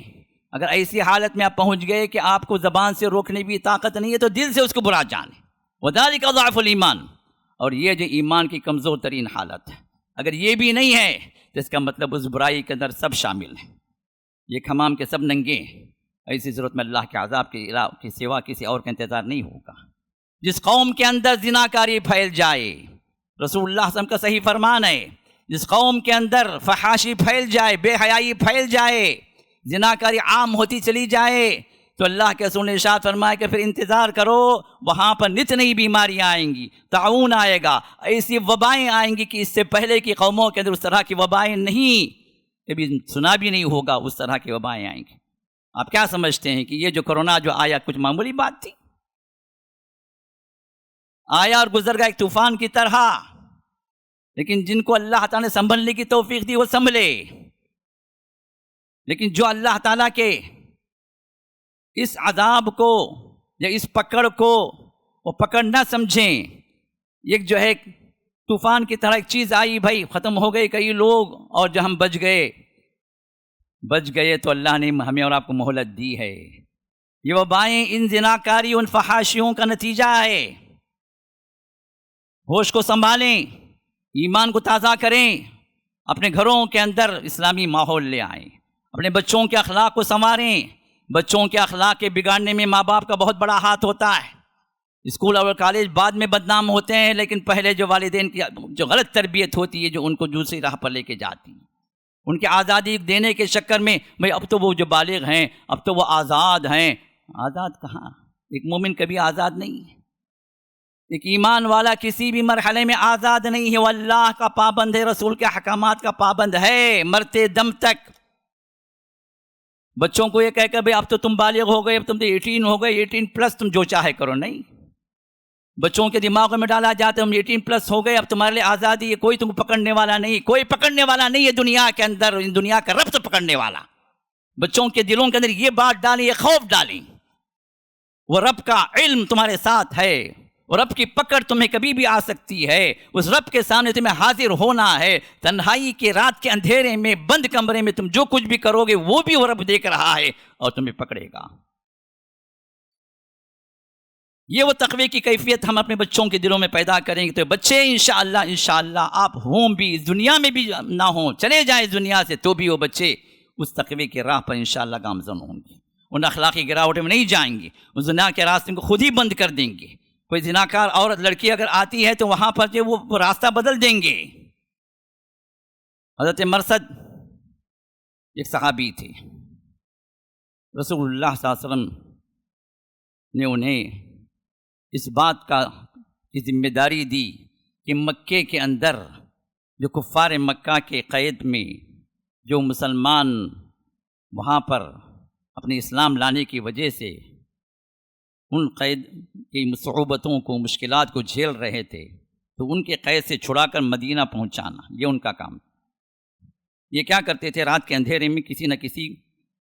اگر ایسی حالت میں آپ پہنچ گئے کہ آپ کو زبان سے روکنے کی طاقت نہیں ہے تو دل سے اس کو برا جانیں، وَذَلِكَ ضَعْفُ الْإِيمَانِ۔ اور یہ جو ایمان کی کمزور ترین حالت ہے، اگر یہ بھی نہیں ہے تو اس کا مطلب اس برائی کے اندر سب شامل ہیں، یہ کھمام کے سب ننگے ہیں۔ ایسی ضرورت میں اللہ کے عذاب کے سوا کسی اور کا انتظار نہیں ہوگا۔ جس قوم کے اندر زناکاری پھیل جائے، رسول اللہ صلی اللہ علیہ وسلم کا صحیح فرمان ہے، جس قوم کے اندر فحاشی پھیل جائے، بے حیائی پھیل جائے، زناکاری عام ہوتی چلی جائے، تو اللہ کے رسول نے ارشاد فرمایا کہ پھر انتظار کرو، وہاں پر نت نئی بیماریاں آئیں گی، طاعون آئے گا، ایسی وبائیں آئیں گی کہ اس سے پہلے کی قوموں کے اندر اس طرح کی وبائیں نہیں، کبھی سنا بھی نہیں ہوگا، اس طرح کی وبائیں آئیں گی۔ آپ کیا سمجھتے ہیں کہ یہ جو کرونا جو آیا کچھ معمولی بات تھی؟ آیا اور گزر گیا ایک طوفان کی طرح، لیکن جن کو اللہ تعالیٰ نے سنبھلنے کی توفیق دی وہ سنبھلے، لیکن جو اللہ تعالیٰ کے اس عذاب کو یا اس پکڑ کو وہ پکڑ نہ سمجھیں، ایک جو ہے طوفان کی طرح ایک چیز آئی، بھائی ختم ہو گئے کئی لوگ، اور جو ہم بچ گئے تو اللہ نے ہمیں اور آپ کو مہلت دی ہے۔ یہ وبائیں ان زناکاری ان فحاشیوں کا نتیجہ ہے۔ ہوش کو سنبھالیں، ایمان کو تازہ کریں، اپنے گھروں کے اندر اسلامی ماحول لے آئیں، اپنے بچوں کے اخلاق کو سنواریں۔ بچوں کے اخلاق کے بگاڑنے میں ماں باپ کا بہت بڑا ہاتھ ہوتا ہے۔ اسکول اور کالج بعد میں بدنام ہوتے ہیں، لیکن پہلے جو والدین کی جو غلط تربیت ہوتی ہے جو ان کو دوسری راہ پر لے کے جاتی ہے، ان کی آزادی دینے کے چکر میں بھئی اب تو وہ جو بالغ ہیں اب تو وہ آزاد ہیں۔ آزاد کہاں؟ ایک مومن کبھی آزاد نہیں ہے، ایک ایمان والا کسی بھی مرحلے میں آزاد نہیں ہے، وہ اللہ کا پابند ہے، رسول کے احکامات کا پابند ہے مرتے دم تک۔ بچوں کو یہ کہہ کہ بھئی اب تو تم بالغ ہو گئے، اب تم تو 18 ہو گئے، 18+ تم جو چاہے کرو، نہیں۔ بچوں کے دماغوں میں ڈالا جاتا ہے ہم 18+ ہو گئے، اب تمہارے لیے آزادی ہے، کوئی تم کو پکڑنے والا نہیں، کوئی پکڑنے والا نہیں ہے دنیا کے اندر، دنیا کا رب تو پکڑنے والا۔ بچوں کے دلوں کے اندر یہ بات ڈالیں، یہ خوف ڈالیں، وہ رب کا علم تمہارے ساتھ ہے، اور رب کی پکڑ تمہیں کبھی بھی آ سکتی ہے، اس رب کے سامنے تمہیں حاضر ہونا ہے۔ تنہائی کے رات کے اندھیرے میں بند کمرے میں تم جو کچھ بھی کرو گے وہ بھی وہ رب دیکھ رہا ہے اور تمہیں پکڑے گا۔ یہ وہ تقوی کی کیفیت ہم اپنے بچوں کے دلوں میں پیدا کریں گے تو بچے انشاءاللہ آپ ہوں بھی اس دنیا میں بھی نہ ہوں، چلے جائیں اس دنیا سے تو بھی وہ بچے اس تقوی کی راہ پر انشاءاللہ گامزن ہوں گے، ان اخلاقی گراوٹوں میں نہیں جائیں گے، اس زنا کے راستے کو خود ہی بند کر دیں گے۔ کوئی زناکار عورت لڑکی اگر آتی ہے تو وہاں پر جو وہ راستہ بدل دیں گے۔ حضرت مرثد ایک صحابی تھے، رسول اللہ صلی اللہ علیہ وسلم نے انہیں اس بات کی ذمہ داری دی کہ مکے کے اندر جو کفار مکہ کے قید میں جو مسلمان وہاں پر اپنے اسلام لانے کی وجہ سے ان قید کی صعوبتوں کو مشکلات کو جھیل رہے تھے، تو ان کے قید سے چھڑا کر مدینہ پہنچانا یہ ان کا کام۔ یہ کیا کرتے تھے، رات کے اندھیرے میں کسی نہ کسی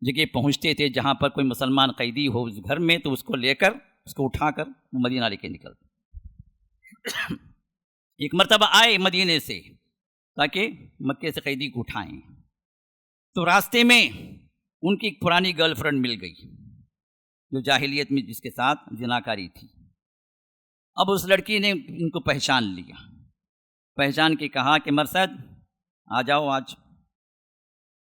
جگہ پہنچتے تھے جہاں پر کوئی مسلمان قیدی ہو اس گھر میں، تو اس کو لے کر اس کو اٹھا کر وہ مدینہ لے کے نکلتے۔ ایک مرتبہ آئے مدینے سے تاکہ مکے سے قیدی کو اٹھائیں، تو راستے میں ان کی ایک پرانی گرل فرینڈ مل گئی جو جاہلیت میں جس کے ساتھ زناکاری تھی۔ اب اس لڑکی نے ان کو پہچان لیا، پہچان کے کہا کہ مرثد آ جاؤ، آج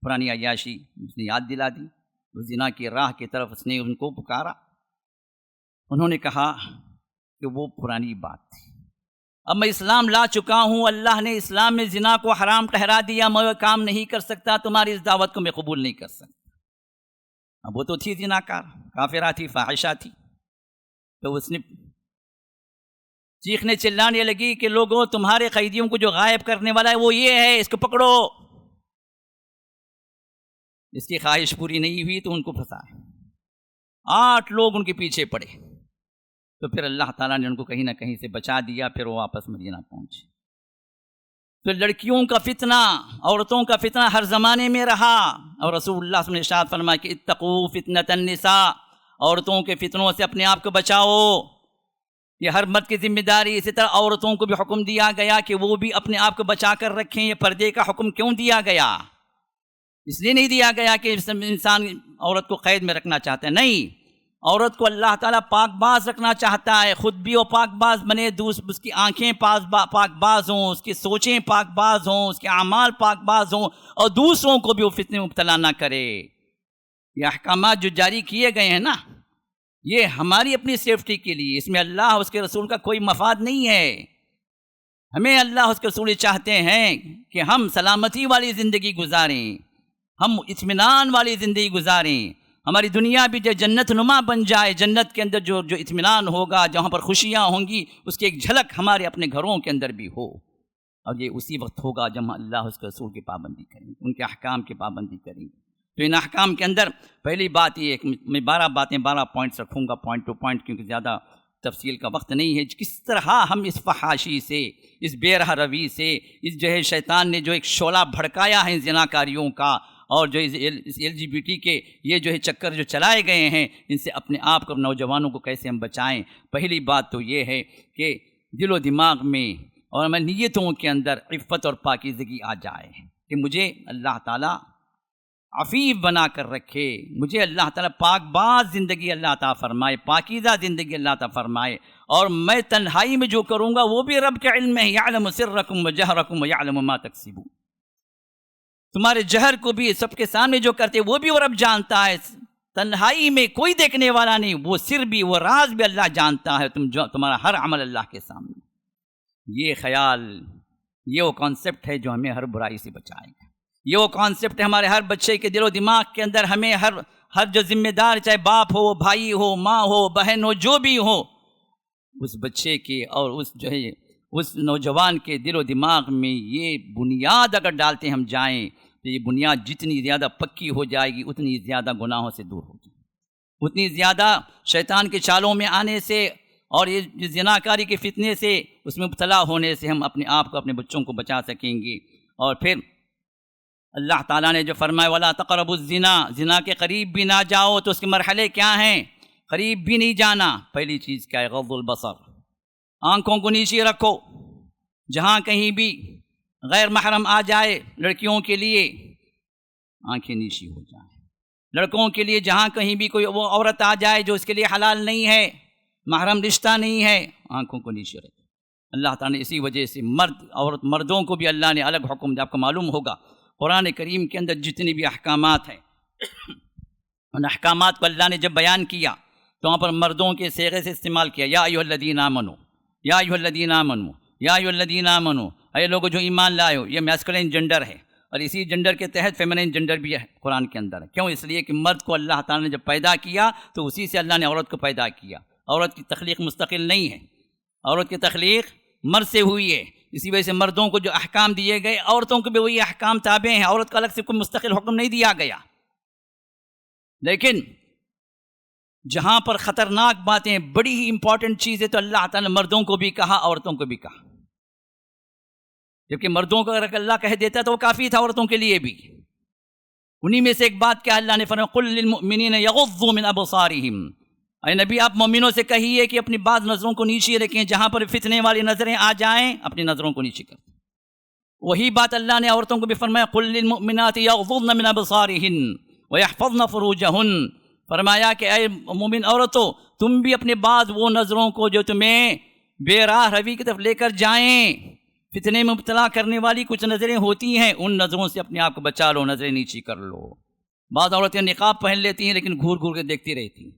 پرانی عیاشی اس نے یاد دلا دی، اس زنا کی راہ کی طرف اس نے ان کو پکارا۔ انہوں نے کہا کہ وہ پرانی بات تھی، اب میں اسلام لا چکا ہوں، اللہ نے اسلام میں زنا کو حرام ٹھہرا دیا، میں وہ کام نہیں کر سکتا، تمہاری اس دعوت کو میں قبول نہیں کر سکتا۔ اب وہ تو تھی زناکار، کافرہ تھی، فاحشہ تھی، تو اس نے چیخنے چلانے لگی کہ لوگوں تمہارے قیدیوں کو جو غائب کرنے والا ہے وہ یہ ہے، اس کو پکڑو۔ اس کی خواہش پوری نہیں ہوئی تو ان کو پھنسائے، 8 لوگ ان کے پیچھے پڑے، تو پھر اللہ تعالیٰ نے ان کو کہیں نہ کہیں سے بچا دیا، پھر وہ واپس مدینہ پہنچے۔ تو لڑکیوں کا فتنہ، عورتوں کا فتنہ ہر زمانے میں رہا، اور رسول اللہ صلی اللہ علیہ وسلم نے ارشاد فرمایا کہ اتقوا فتنۃ النساء، عورتوں کے فتنوں سے اپنے آپ کو بچاؤ۔ یہ ہر مرد کی ذمہ داری۔ اسی طرح عورتوں کو بھی حکم دیا گیا کہ وہ بھی اپنے آپ کو بچا کر رکھیں۔ یہ پردے کا حکم کیوں دیا گیا؟ اس لیے نہیں دیا گیا کہ انسان عورت کو قید میں رکھنا چاہتا ہے، نہیں، عورت کو اللہ تعالیٰ پاک باز رکھنا چاہتا ہے، خود بھی وہ پاک باز بنے، اس کی آنکھیں پاک باز ہوں، اس کی سوچیں پاک باز ہوں، اس کے اعمال پاک باز ہوں، اور دوسروں کو بھی وہ فتنے میں مبتلا نہ کرے۔ یہ احکامات جو جاری کیے گئے ہیں نا، یہ ہماری اپنی سیفٹی کے لیے، اس میں اللہ اس کے رسول کا کوئی مفاد نہیں ہے۔ ہمیں اللہ اس کے رسول چاہتے ہیں کہ ہم سلامتی والی زندگی گزاریں، ہم اطمینان والی زندگی گزاریں، ہماری دنیا بھی جو جنت نما بن جائے، جنت کے اندر جو اطمینان ہوگا، جہاں پر خوشیاں ہوں گی، اس کی ایک جھلک ہمارے اپنے گھروں کے اندر بھی ہو۔ اور یہ اسی وقت ہوگا جب ہم اللہ اس کے رسول کی پابندی کریں گے، ان کے احکام کی پابندی کریں گے۔ تو ان احکام کے اندر پہلی بات یہ ہے کہ میں 12 پوائنٹس رکھوں گا، پوائنٹ ٹو پوائنٹ، کیونکہ زیادہ تفصیل کا وقت نہیں ہے۔ کس طرح ہم اس فحاشی سے، اس بے رحم روی سے، اس جو ہے شیطان نے جو ایک شعلہ بھڑکایا ہے زناکاریوں کا، اور جو اس LGBT کے یہ جو ہے چکر جو چلائے گئے ہیں، ان سے اپنے آپ کو، نوجوانوں کو کیسے ہم بچائیں۔ پہلی بات تو یہ ہے کہ دل و دماغ میں اور ہماری نیتوں کے اندر عفت اور پاکیزگی آ جائے کہ مجھے اللہ تعالیٰ عفیف بنا کر رکھے، مجھے اللہ تعالیٰ پاک باز زندگی اللہ تعالیٰ فرمائے، پاکیزہ زندگی اللہ تعالیٰ فرمائے، اور میں تنہائی میں جو کروں گا وہ بھی رب کے علم میں، یعلم سرکم و جہرکم و یعلم ما تکسبون، تمہارے جہر کو بھی سب کے سامنے جو کرتے وہ بھی وہ رب جانتا ہے، تنہائی میں کوئی دیکھنے والا نہیں، وہ سر بھی، وہ راز بھی اللہ جانتا ہے، تمہارا ہر عمل اللہ کے سامنے۔ یہ خیال، یہ وہ کانسیپٹ ہے جو ہمیں ہر برائی سے بچائے گا۔ یہ وہ کانسیپٹ ہے ہمارے ہر بچے کے دل و دماغ کے اندر، ہمیں ہر جو ذمہ دار، چاہے باپ ہو، بھائی ہو، ماں ہو، بہن ہو، جو بھی ہو، اس بچے کے اور اس جو ہے اس نوجوان کے دل و دماغ میں یہ بنیاد اگر ڈالتے ہم جائیں تو یہ بنیاد جتنی زیادہ پکی ہو جائے گی، اتنی زیادہ گناہوں سے دور ہوگی، اتنی زیادہ شیطان کے چالوں میں آنے سے اور یہ زناکاری کے فتنے سے، اس میں مبتلا ہونے سے ہم اپنے آپ کو، اپنے بچوں کو بچا سکیں گے۔ اور پھر اللہ تعالیٰ نے جو فرمایا وَلَا تَقْرَبُوا الزِّنَا، زنا کے قریب بھی نہ جاؤ، تو اس کے مرحلے کیا ہیں؟ قریب بھی نہیں جانا۔ پہلی چیز کیا ہے؟ غض البصر، آنکھوں کو نیچے رکھو، جہاں کہیں بھی غیر محرم آ جائے لڑکیوں کے لیے آنکھیں نیچی ہو جائیں، لڑکوں کے لیے جہاں کہیں بھی کوئی وہ عورت آ جائے جو اس کے لیے حلال نہیں ہے، محرم رشتہ نہیں ہے، آنکھوں کو نیچے رکھو۔ اللہ تعالیٰ نے اسی وجہ سے مردوں کو بھی اللہ نے الگ حکم دیا۔ آپ کو معلوم ہوگا قرآن کریم کے اندر جتنی بھی احکامات ہیں، ان احکامات کو اللہ نے جب بیان کیا تو وہاں پر مردوں کے صیغے سے استعمال کیا، یا ایھا الذین آمنوا، یا ایھا الذین آمنوا، یا ایھا الذین آمنوا، اے لوگوں جو ایمان لائے ہو۔ یہ میسکولین جنڈر ہے، اور اسی جنڈر کے تحت فیمنین جنڈر بھی ہے قرآن کے اندر۔ کیوں؟ اس لیے کہ مرد کو اللہ تعالیٰ نے جب پیدا کیا تو اسی سے اللہ نے عورت کو پیدا کیا۔ عورت کی تخلیق مستقل نہیں ہے، عورت کی تخلیق مرد سے ہوئی ہے، اسی وجہ سے مردوں کو جو احکام دیے گئے عورتوں کو بھی وہی احکام تابع ہیں، عورت کا الگ سے کوئی مستقل حکم نہیں دیا گیا۔ لیکن جہاں پر خطرناک باتیں، بڑی ہی امپورٹنٹ چیزیں، تو اللہ تعالیٰ نے مردوں کو بھی کہا، عورتوں کو بھی کہا۔ جبکہ مردوں کو اگر اللہ کہہ دیتا تو وہ کافی تھا عورتوں کے لیے بھی۔ انہی میں سے ایک بات کیا اللہ نے فرمایا قل للمؤمنین یغضوا من ابصارہم، اے نبی آپ مومنوں سے کہیے کہ اپنی بعض نظروں کو نیچے رکھیں، جہاں پر فتنے والی نظریں آ جائیں اپنی نظروں کو نیچے کریں۔ وہی بات اللہ نے عورتوں کو بھی فرمایا قل للمؤمنات یغضضن من ابصارہن ویحفظن فروجہن، فرمایا کہ اے مومن عورتوں تم بھی اپنے بعض وہ نظروں کو جو تمہیں بے راہ روی کی طرف لے کر جائیں، فتنے میں مبتلا کرنے والی کچھ نظریں ہوتی ہیں، ان نظروں سے اپنے آپ کو بچا لو، نظریں نیچی کر لو۔ بعض عورتیں نقاب پہن لیتی ہیں لیکن گھور گھور کے دیکھتی رہتی ہیں،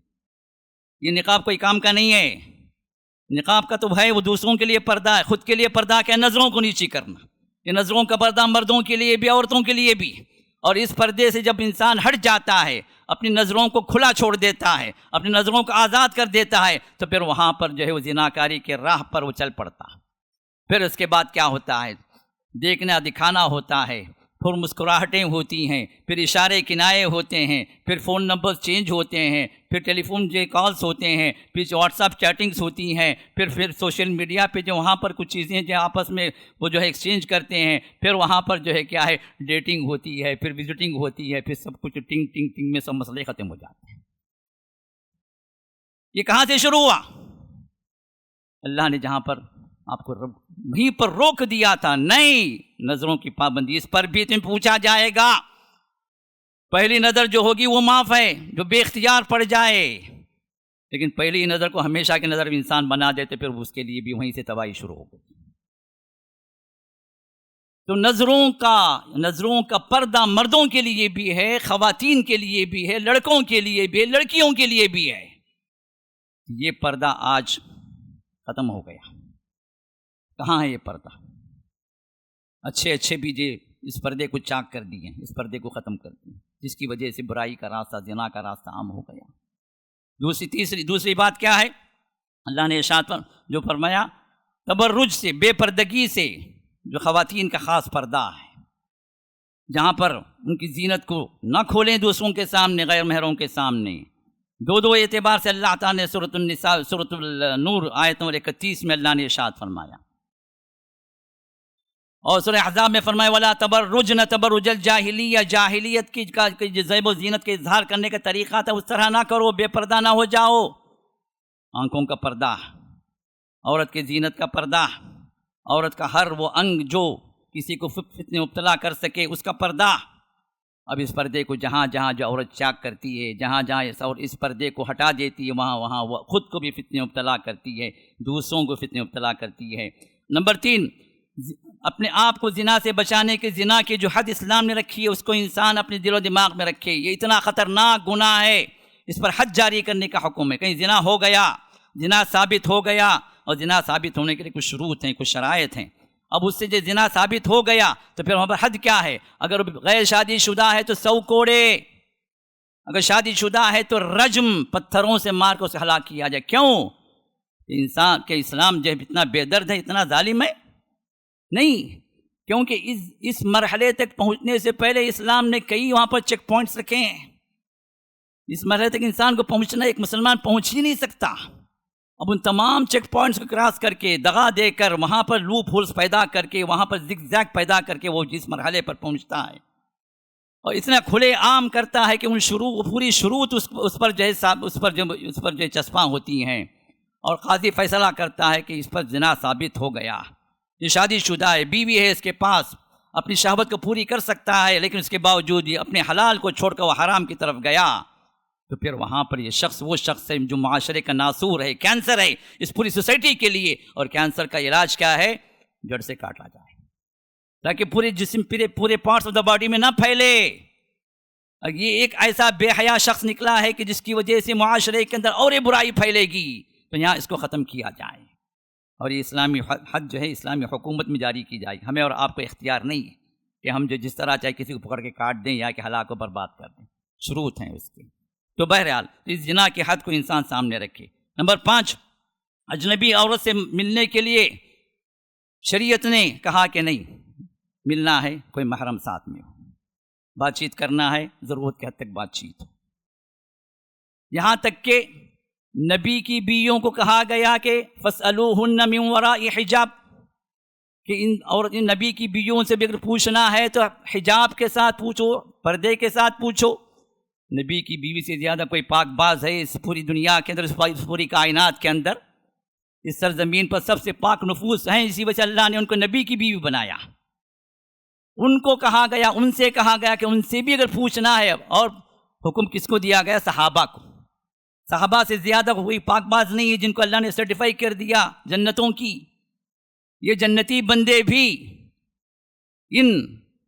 یہ نقاب کوئی کام کا نہیں ہے۔ نقاب کا تو ہے وہ دوسروں کے لیے پردہ ہے، خود کے لیے پردہ کیا؟ نظروں کو نیچی کرنا۔ یہ نظروں کا پردہ مردوں کے لیے بھی عورتوں کے لیے بھی، اور اس پردے سے جب انسان ہٹ جاتا ہے، اپنی نظروں کو کھلا چھوڑ دیتا ہے، اپنی نظروں کو آزاد کر دیتا ہے، تو پھر وہاں پر جو ہے وہ زناکاری کے راہ پر وہ چل پڑتا ہے۔ پھر اس کے بعد کیا ہوتا ہے؟ دیکھنا دکھانا ہوتا ہے، پھر مسکراہٹیں ہوتی ہیں، پھر اشارے کنائے ہوتے ہیں، پھر فون نمبر چینج ہوتے ہیں، پھر ٹیلی فون جو کالز ہوتے ہیں، پھر واٹس ایپ چیٹنگز ہوتی ہیں، پھر سوشل میڈیا پہ جو وہاں پر کچھ چیزیں جو آپس میں وہ جو ہے ایکسچینج کرتے ہیں، پھر وہاں پر جو ہے کیا ہے ڈیٹنگ ہوتی ہے، پھر وزٹنگ ہوتی ہے، پھر سب کچھ ٹنگ ٹنگ ٹنگ میں سب مسئلے ختم ہو جاتے ہیں۔ یہ کہاں سے شروع ہوا؟ اللہ نے جہاں پر آپ کو وہیں پر روک دیا تھا، نہیں نظروں کی پابندی، اس پر بھی تمہیں پوچھا جائے گا۔ پہلی نظر جو ہوگی وہ معاف ہے، جو بے اختیار پڑ جائے، لیکن پہلی نظر کو ہمیشہ کی نظر انسان بنا دیتے، پھر اس کے لیے بھی وہیں سے تباہی شروع ہو گئی۔ تو نظروں کا پردہ مردوں کے لیے بھی ہے، خواتین کے لیے بھی ہے، لڑکوں کے لیے بھی ہے، لڑکیوں کے لیے بھی ہے۔ یہ پردہ آج ختم ہو گیا۔ کہاں ہے یہ پردہ؟ اچھے بھی اس پردے کو چاک کر دیے، اس پردے کو ختم کر دیے، جس کی وجہ سے برائی کا راستہ، زنا کا راستہ عام ہو گیا۔ دوسری بات کیا ہے؟ اللہ نے ارشاد جو فرمایا تبرج سے، بے پردگی سے، جو خواتین کا خاص پردہ ہے، جہاں پر ان کی زینت کو نہ کھولیں دوسروں کے سامنے، غیر محرموں کے سامنے۔ دو اعتبار سے اللہ تعالیٰ نے سورۃ النساء، سورۃ النور آیت نمبر 31 میں اللہ نے ارشاد فرمایا، اور سورہ احزاب میں فرمایا وَلَا تَبَرُّجْنَ تَبَرُّجَ الْجَاهِلِيَّةِ، جاہلیت کی جو زیب و زینت کے اظہار کرنے کا طریقہ تھا اس طرح نہ کرو، بے پردہ نہ ہو جاؤ۔ آنکھوں کا پردہ، عورت کی زینت کا پردہ، عورت کا ہر وہ انگ جو کسی کو فتنے مبتلا کر سکے اس کا پردہ۔ اب اس پردے کو جہاں جہاں جو عورت چاک کرتی ہے، جہاں جہاں اس پردے کو ہٹا دیتی ہے، وہاں وہ خود کو بھی فتنے مبتلا کرتی ہے، دوسروں کو فتنے مبتلا کرتی ہے۔ نمبر 3، اپنے آپ کو زنا سے بچانے کے، زنا کی جو حد اسلام نے رکھی ہے اس کو انسان اپنے دل و دماغ میں رکھے۔ یہ اتنا خطرناک گناہ ہے، اس پر حد جاری کرنے کا حکم ہے۔ کہیں زنا ہو گیا، زنا ثابت ہو گیا، اور زنا ثابت ہونے کے لیے کچھ شروط ہیں، کچھ شرائط ہیں۔ اب اس سے جو زنا ثابت ہو گیا تو پھر وہاں پر حد کیا ہے؟ اگر غیر شادی شدہ ہے تو 100 کوڑے، اگر شادی شدہ ہے تو رجم، پتھروں سے مار کر اسے ہلاک کیا جائے۔ کیوں؟ انسان کے اسلام جو اتنا بے درد ہے، اتنا ظالم ہے؟ نہیں، کیونکہ اس مرحلے تک پہنچنے سے پہلے اسلام نے کئی وہاں پر چیک پوائنٹس رکھے ہیں۔ اس مرحلے تک انسان کو پہنچنا ایک مسلمان پہنچ ہی نہیں سکتا۔ اب ان تمام چیک پوائنٹس کو کراس کر کے، دغا دے کر، وہاں پر لوپ ہولز پیدا کر کے، وہاں پر زگ زیگ پیدا کر کے وہ جس مرحلے پر پہنچتا ہے، اور اتنا کھلے عام کرتا ہے کہ پوری شروط اس پر جو چسپاں ہوتی ہیں، اور قاضی فیصلہ کرتا ہے کہ اس پر زنا ثابت ہو گیا، یہ شادی شدہ ہے، بیوی ہے، اس کے پاس اپنی شہوت کو پوری کر سکتا ہے، لیکن اس کے باوجود یہ اپنے حلال کو چھوڑ کر وہ حرام کی طرف گیا، تو پھر وہاں پر یہ شخص وہ شخص ہے جو معاشرے کا ناسور ہے، کینسر ہے اس پوری سوسائٹی کے لیے۔ اور کینسر کا علاج کیا ہے؟ جڑ سے کاٹا جائے، تاکہ پورے جسم، پورے پارٹس آف دا باڈی میں نہ پھیلے۔ یہ ایک ایسا بے حیا شخص نکلا ہے کہ جس کی وجہ سے معاشرے کے اندر اور یہ برائی پھیلے گی، تو یہاں اس کو ختم کیا جائے، اور یہ اسلامی حد جو ہے اسلامی حکومت میں جاری کی جائے۔ ہمیں اور آپ کو اختیار نہیں ہے کہ ہم جو جس طرح چاہے کسی کو پکڑ کے کاٹ دیں یا کہ ہلاک و برباد کر دیں، شروط ہیں اس کے۔ تو بہرحال اس زنا کی حد کو انسان سامنے رکھے۔ نمبر 5، اجنبی عورت سے ملنے کے لیے شریعت نے کہا کہ نہیں، ملنا ہے کوئی محرم ساتھ میں ہو، بات چیت کرنا ہے، ضرورت کے حد تک بات چیت ہو۔ یہاں تک کہ نبی کی بیویوں کو کہا گیا کہ فَاسْأَلُوهُنَّ مِنْ وَرَاءِ حجاب، کہ ان نبی کی بیویوں سے بھی اگر پوچھنا ہے تو حجاب کے ساتھ پوچھو، پردے کے ساتھ پوچھو۔ نبی کی بیوی سے زیادہ کوئی پاک باز ہے اس پوری دنیا کے اندر، اس پوری کائنات کے اندر؟ اس سرزمین پر سب سے پاک نفوس ہیں، اسی وجہ سے اللہ نے ان کو نبی کی بیوی بنایا۔ ان کو کہا گیا، ان سے کہا گیا کہ ان سے بھی اگر پوچھنا ہے، اور حکم کس کو دیا گیا؟ صحابہ کو۔ صحابہ سے زیادہ کوئی پاک باز نہیں ہے جن کو اللہ نے سرٹیفائی کر دیا جنتوں کی۔ یہ جنتی بندے بھی ان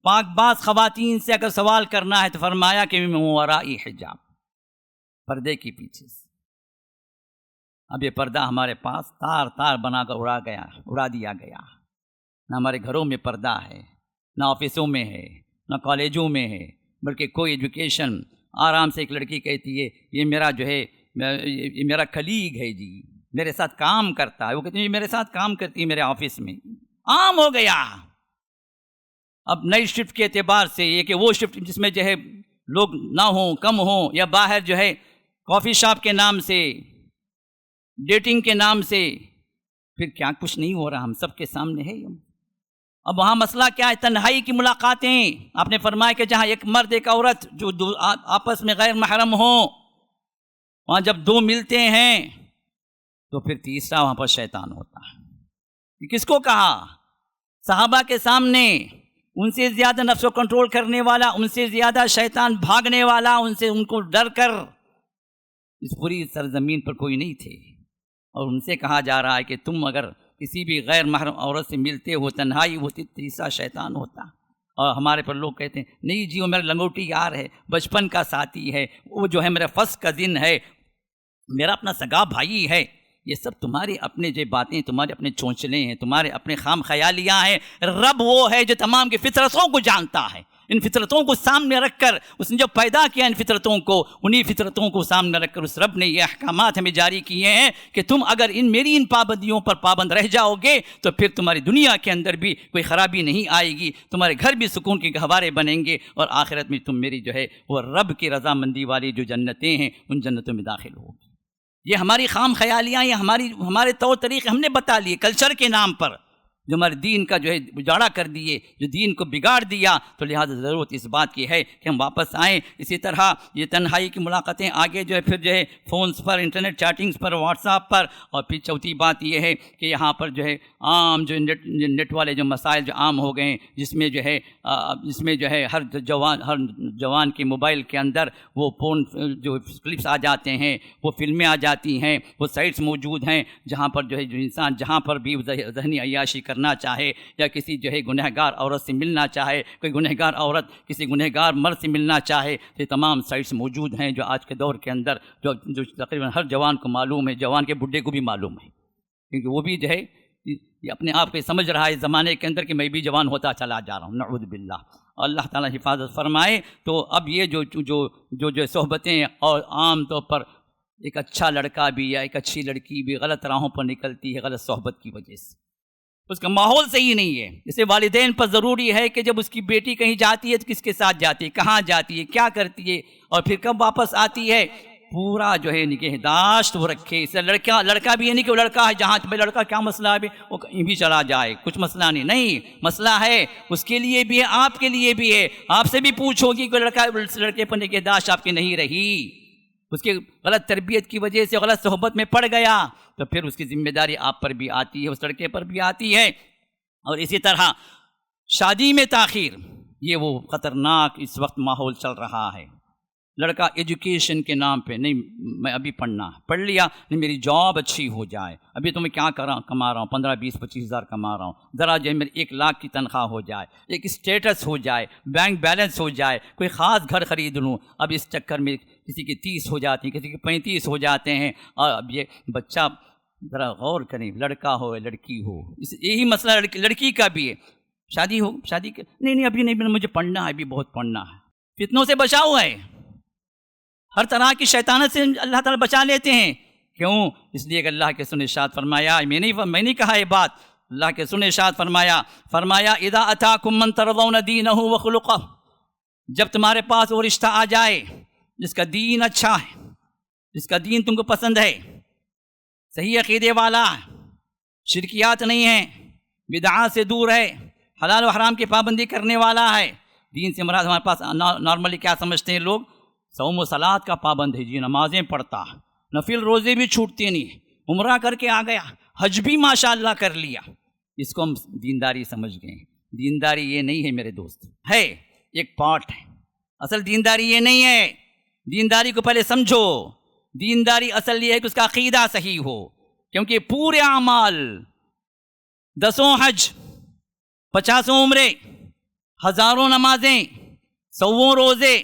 پاک باز خواتین سے اگر سوال کرنا ہے تو فرمایا کہ من وراء حجاب، پردے کے پیچھے سے۔ اب یہ پردہ ہمارے پاس تار تار بنا کر اڑا دیا گیا۔ نہ ہمارے گھروں میں پردہ ہے، نہ آفسوں میں ہے، نہ کالجوں میں ہے، بلکہ کوئی ایجوکیشن، آرام سے ایک لڑکی کہتی ہے یہ میرا جو ہے یہ میرا کلیگ ہے جی، میرے ساتھ کام کرتا ہے، وہ کہتی ہے میرے ساتھ کام کرتی ہے میرے آفس میں۔ عام ہو گیا، اب نئی شفٹ کے اعتبار سے یہ کہ وہ شفٹ جس میں جو ہے لوگ نہ ہوں، کم ہوں، یا باہر جو ہے کافی شاپ کے نام سے، ڈیٹنگ کے نام سے، پھر کیا کچھ نہیں ہو رہا ہم سب کے سامنے ہے۔ اب وہاں مسئلہ کیا ہے؟ تنہائی کی ملاقاتیں۔ آپ نے فرمایا کہ جہاں ایک مرد ایک عورت جو آپس میں غیر محرم ہوں، وہاں جب دو ملتے ہیں تو پھر تیسرا وہاں پر شیطان ہوتا ہے۔ یہ کس کو کہا؟ صحابہ کے سامنے ان سے زیادہ نفس و کنٹرول کرنے والا، ان سے زیادہ شیطان بھاگنے والا، ان کو ڈر کر اس پوری سرزمین پر کوئی نہیں تھے، اور ان سے کہا جا رہا ہے کہ تم اگر کسی بھی غیر محرم عورت سے ملتے ہو، تنہائی ہوتی، تیسرا شیطان ہوتا۔ اور ہمارے پر لوگ کہتے ہیں نہیں جی وہ میرا لنگوٹی یار ہے، بچپن کا ساتھی ہے، وہ جو ہے میرا فرسٹ کزن ہے، میرا اپنا سگا بھائی ہے۔ یہ سب تمہاری اپنے جو باتیں، تمہارے اپنے چونچلے ہیں، تمہارے اپنے خام خیالیاں ہیں۔ رب وہ ہے جو تمام کی فطرتوں کو جانتا ہے۔ ان فطرتوں کو سامنے رکھ کر اس نے جو پیدا کیا ان فطرتوں کو، انہی فطرتوں کو سامنے رکھ کر اس رب نے یہ احکامات ہمیں جاری کیے ہیں کہ تم اگر میری ان پابندیوں پر پابند رہ جاؤ گے تو پھر تمہاری دنیا کے اندر بھی کوئی خرابی نہیں آئے گی، تمہارے گھر بھی سکون کے گہوارے بنیں گے، اور آخرت میں تم میری جو ہے وہ رب کی رضامندی والی جو جنتیں ہیں ان جنتوں میں داخل ہوگی۔ یہ ہماری خام خیالیاں، یہ ہمارے طور طریقے ہم نے بتا لیے کلچر کے نام پر، جو ہمارے دین کا جو ہے اجاڑا کر دیے، جو دین کو بگاڑ دیا۔ تو لہٰذا ضرورت اس بات کی ہے کہ ہم واپس آئیں۔ اسی طرح یہ تنہائی کی ملاقاتیں آگے جو ہے پھر جو ہے فونز پر، انٹرنیٹ چیٹنگز پر، واٹس ایپ پر، اور پھر چوتھی بات یہ ہے کہ یہاں پر جو ہے عام جو نیٹ والے جو مسائل جو عام ہو گئے ہیں، جس میں جو ہے ہر جوان کے موبائل کے اندر وہ فون جو کلپس آ جاتے ہیں، وہ فلمیں آ جاتی ہیں، وہ سائٹس موجود ہیں جہاں پر جو ہے جو انسان جہاں پر بھی ذہنی عیاشی کرنا چاہے، یا کسی جو ہے گنہگار عورت سے ملنا چاہے، کوئی گنہگار عورت کسی گنہگار مرد سے ملنا چاہے، یہ تمام سائٹس موجود ہیں جو آج کے دور کے اندر جو تقریباً ہر جوان کو معلوم ہے، جوان کے بڈھے کو بھی معلوم ہے، کیونکہ وہ بھی جو ہے یہ اپنے آپ کو سمجھ رہا ہے اس زمانے کے اندر کہ میں بھی جوان ہوتا چلا جا رہا ہوں، نعوذ باللہ۔ اللہ تعالیٰ حفاظت فرمائے۔ تو اب یہ جو صحبتیں، اور عام طور پر ایک اچھا لڑکا بھی یا ایک اچھی لڑکی بھی غلط راہوں پر نکلتی ہے غلط صحبت کی وجہ سے، اس کا ماحول صحیح نہیں ہے۔ جیسے والدین پر ضروری ہے کہ جب اس کی بیٹی کہیں جاتی ہے تو کس کے ساتھ جاتی ہے، کہاں جاتی ہے، کیا کرتی ہے، اور پھر کب واپس آتی ہے، پورا جو ہے نگہداشت وہ رکھے۔ اس لیے لڑکا بھی یہ نہیں کہ وہ لڑکا ہے جہاں بھائی لڑکا کیا مسئلہ ہے، وہ کہیں بھی چلا جائے کچھ مسئلہ نہیں مسئلہ ہے، اس کے لیے بھی ہے، آپ کے لیے بھی ہے۔ آپ سے بھی پوچھو گی کہ لڑکے پر نگہداشت آپ کی نہیں رہی، اس کی غلط تربیت کی وجہ سے غلط صحبت میں پڑ گیا، تو پھر اس کی ذمہ داری آپ پر بھی آتی ہے، اس لڑکے پر بھی آتی ہے۔ اور اسی طرح شادی میں تاخیر، یہ وہ خطرناک اس وقت ماحول چل رہا ہے۔ لڑکا ایجوکیشن کے نام پہ، نہیں میں ابھی پڑھ لیا، نہیں میری جاب اچھی ہو جائے، ابھی تو میں کیا کما رہا ہوں، 15 20 25 ہزار کما رہا ہوں، ذرا جو ہے میری 1 لاکھ کی تنخواہ ہو جائے، ایک اسٹیٹس ہو جائے، بینک بیلنس ہو جائے، کوئی خاص گھر خرید لوں۔ اب اس چکر میں کسی کی 30 ہو جاتی ہیں، کسی کے 35 ہو جاتے ہیں، اور اب یہ بچہ ذرا غور کریں، لڑکا ہو یا لڑکی ہو، یہی مسئلہ لڑکی کا بھی ہے۔ شادی نہیں ابھی نہیں، مجھے پڑھنا ہے، ابھی بہت پڑھنا ہے۔ فتنوں سے بچا ہوا ہے، ہر طرح کی شیطانت سے اللہ تعالیٰ بچا لیتے ہیں۔ کیوں؟ اس لیے کہ اللہ کے سن ارشاد فرمایا، میں نہیں کہا یہ بات، اللہ کے سن ارشاد فرمایا اذا اتاکم من ترضون دینہ وخلقہ، جب تمہارے پاس وہ رشتہ آ جائے جس کا دین اچھا ہے، جس کا دین تم کو پسند ہے، صحیح عقیدے والا، شرکیات نہیں ہے، بدعات سے دور ہے، حلال و حرام کی پابندی کرنے والا ہے۔ دین سے مراد ہمارے پاس نارملی کیا سمجھتے ہیں لوگ؟ صوم و صلات کا پابند ہے جی، نمازیں پڑھتا، نفل روزے بھی چھوٹتے نہیں، عمرہ کر کے آ گیا، حج بھی ماشاءاللہ کر لیا، اس کو ہم دینداری سمجھ گئے ہیں۔ دینداری یہ نہیں ہے میرے دوست، ہے ایک پارٹ ہے، اصل دینداری یہ نہیں ہے۔ دینداری کو پہلے سمجھو، دینداری اصل یہ ہے کہ اس کا عقیدہ صحیح ہو، کیونکہ پورے اعمال، 10 حج، 50 عمرے، 1000 نمازیں، 100 روزے،